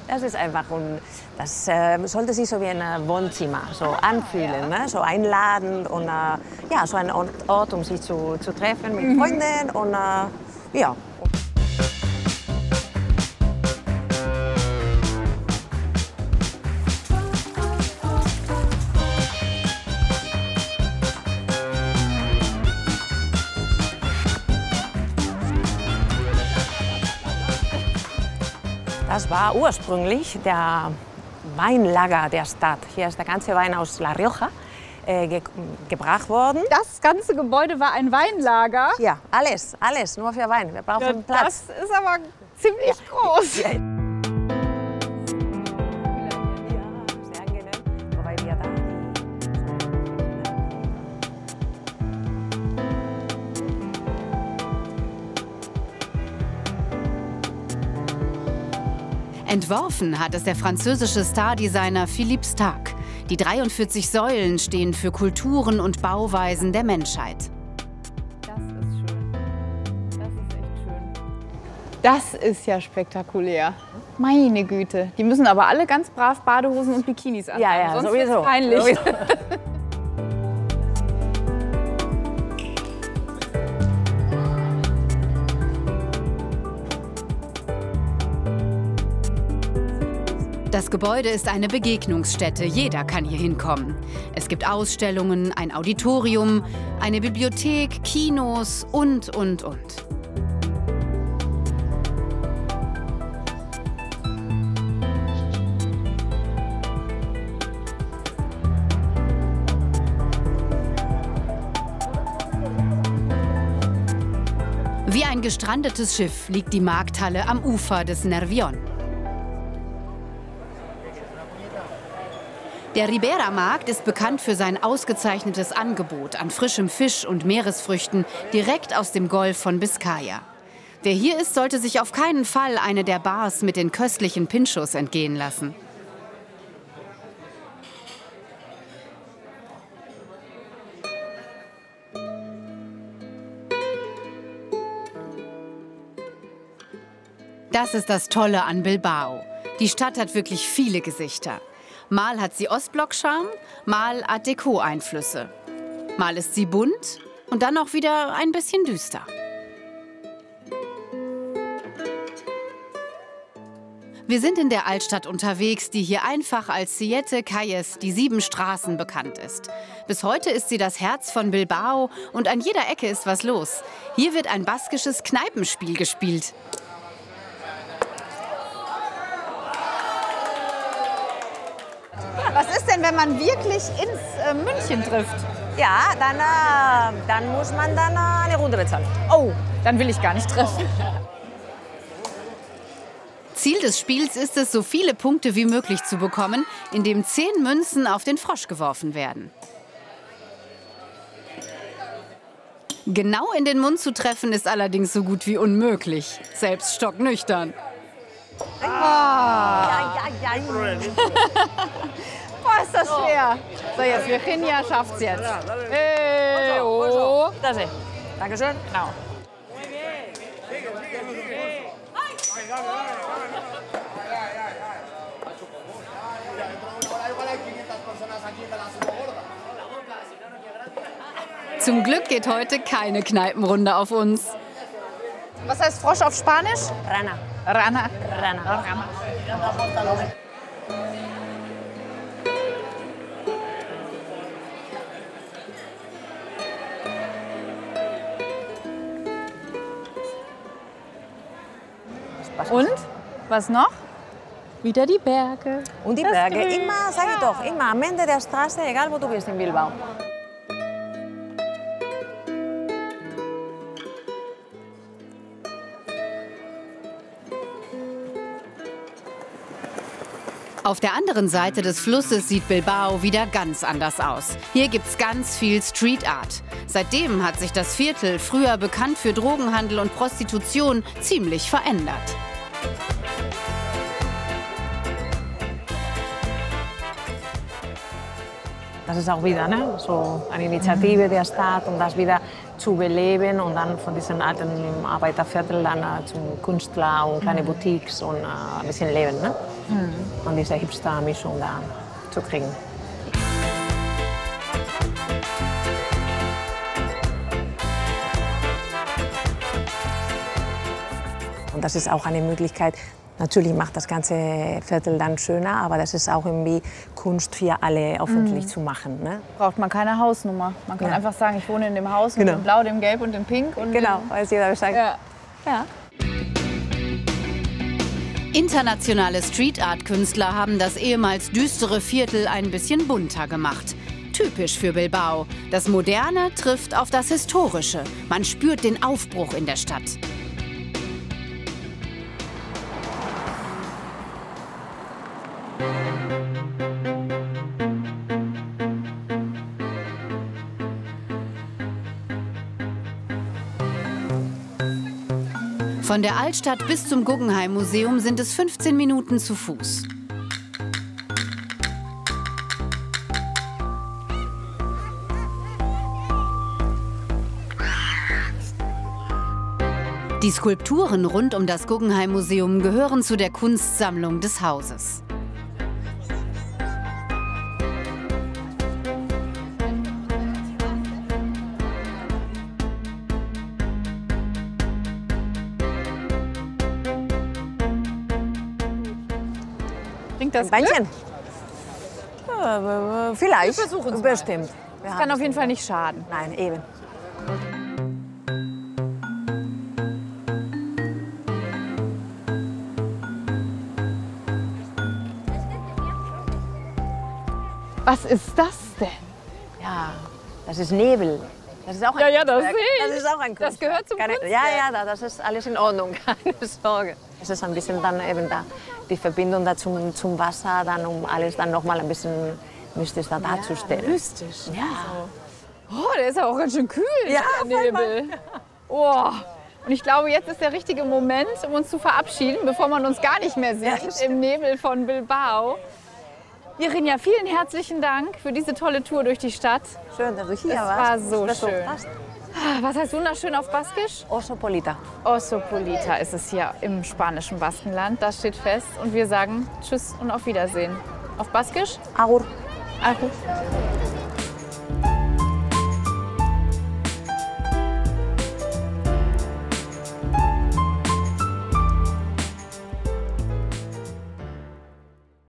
Das ist einfach, das sollte sich so wie ein Wohnzimmer so anfühlen, ne? So einladend und ja, so ein Ort, um sich zu treffen mit Freunden und ja. Das war ursprünglich der Weinlager der Stadt. Hier ist der ganze Wein aus La Rioja gebracht worden. Das ganze Gebäude war ein Weinlager? Ja, alles, nur für Wein. Wir brauchen Platz. Das ist aber ziemlich groß. Ja. Entworfen hat es der französische Stardesigner Philippe Starck. Die 43 Säulen stehen für Kulturen und Bauweisen der Menschheit. Das ist schön. Das ist echt schön. Das ist ja spektakulär. Meine Güte. Die müssen aber alle ganz brav Badehosen und Bikinis anhaben. Ja, sonst sowieso. Wird's peinlich. Sowieso. Das Gebäude ist eine Begegnungsstätte. Jeder kann hier hinkommen. Es gibt Ausstellungen, ein Auditorium, eine Bibliothek, Kinos und. Wie ein gestrandetes Schiff liegt die Markthalle am Ufer des Nervión. Der Ribera-Markt ist bekannt für sein ausgezeichnetes Angebot an frischem Fisch und Meeresfrüchten direkt aus dem Golf von Biscaya. Wer hier ist, sollte sich auf keinen Fall eine der Bars mit den köstlichen Pinchos entgehen lassen. Das ist das Tolle an Bilbao. Die Stadt hat wirklich viele Gesichter. Mal hat sie Ostblock-Charme, mal Art Deco-Einflüsse. Mal ist sie bunt und dann auch wieder ein bisschen düster. Wir sind in der Altstadt unterwegs, die hier einfach als Siete Calles, die 7 Straßen, bekannt ist. Bis heute ist sie das Herz von Bilbao und an jeder Ecke ist was los. Hier wird ein baskisches Kneipenspiel gespielt. Was ist denn, wenn man wirklich ins München trifft? Ja, dann muss man dann eine Runde bezahlen. Oh, dann will ich gar nicht treffen. Ziel des Spiels ist es, so viele Punkte wie möglich zu bekommen, indem 10 Münzen auf den Frosch geworfen werden. Genau in den Mund zu treffen ist allerdings so gut wie unmöglich, selbst stocknüchtern. Boah, ist das schwer. So, jetzt Virginia schafft's jetzt. Hey, oh. Dankeschön. Genau. Zum Glück geht heute keine Kneipenrunde auf uns. Was heißt Frosch auf Spanisch? Rana. Rana. Rana. Und? Was noch? Wieder die Berge. Und die Berge, immer, sag ich doch, immer am Ende der Straße, egal wo du bist in Bilbao. Auf der anderen Seite des Flusses sieht Bilbao wieder ganz anders aus. Hier gibt's ganz viel Street Art. Seitdem hat sich das Viertel, früher bekannt für Drogenhandel und Prostitution, ziemlich verändert. Das ist auch wieder so eine Initiative der Stadt, um das wieder zu beleben und dann von diesem alten Arbeiterviertel dann zum Künstler und kleine Boutiques und ein bisschen Leben. Ne? Und diese Hipster-Mischung da zu kriegen. Und das ist auch eine Möglichkeit. Natürlich macht das ganze Viertel dann schöner, aber das ist auch irgendwie Kunst für alle öffentlich zu machen. Ne? Braucht man keine Hausnummer. Man kann einfach sagen, ich wohne in dem Haus mit dem Blau, dem Gelb und dem Pink. Und genau, weiß jeder Bescheid. Ja. Internationale Street-Art-Künstler haben das ehemals düstere Viertel ein bisschen bunter gemacht. Typisch für Bilbao. Das Moderne trifft auf das Historische. Man spürt den Aufbruch in der Stadt. Von der Altstadt bis zum Guggenheim-Museum sind es 15 Minuten zu Fuß. Die Skulpturen rund um das Guggenheim-Museum gehören zu der Kunstsammlung des Hauses. Bringt das Beinchen? Vielleicht. Wir versuchen es bestimmt. Das kann auf jeden Fall nicht schaden. Nein, eben. Was ist das denn? Ja, das ist Nebel. Das ist auch ein das Kunstwerk. sehe ich. Das ist auch ein Kunstwerk. Das gehört zum Kunstwerk. Ja, das ist alles in Ordnung, keine Sorge. Es ist ein bisschen dann eben da die Verbindung da zum Wasser, dann um alles dann noch mal ein bisschen mystisch da darzustellen. Mystisch. Ja. Oh, der ist ja auch ganz schön kühl, Ja, der Nebel. Oh. Und ich glaube, jetzt ist der richtige Moment, um uns zu verabschieden, bevor man uns gar nicht mehr sieht im Nebel von Bilbao. Irinja, vielen herzlichen Dank für diese tolle Tour durch die Stadt. Schön, dass du hier warst. Es war so schön. Passt. Was heißt wunderschön auf Baskisch? Oso Polita. Oso Polita ist es hier im spanischen Baskenland. Das steht fest. Und wir sagen Tschüss und auf Wiedersehen. Auf Baskisch? Agur. Agur.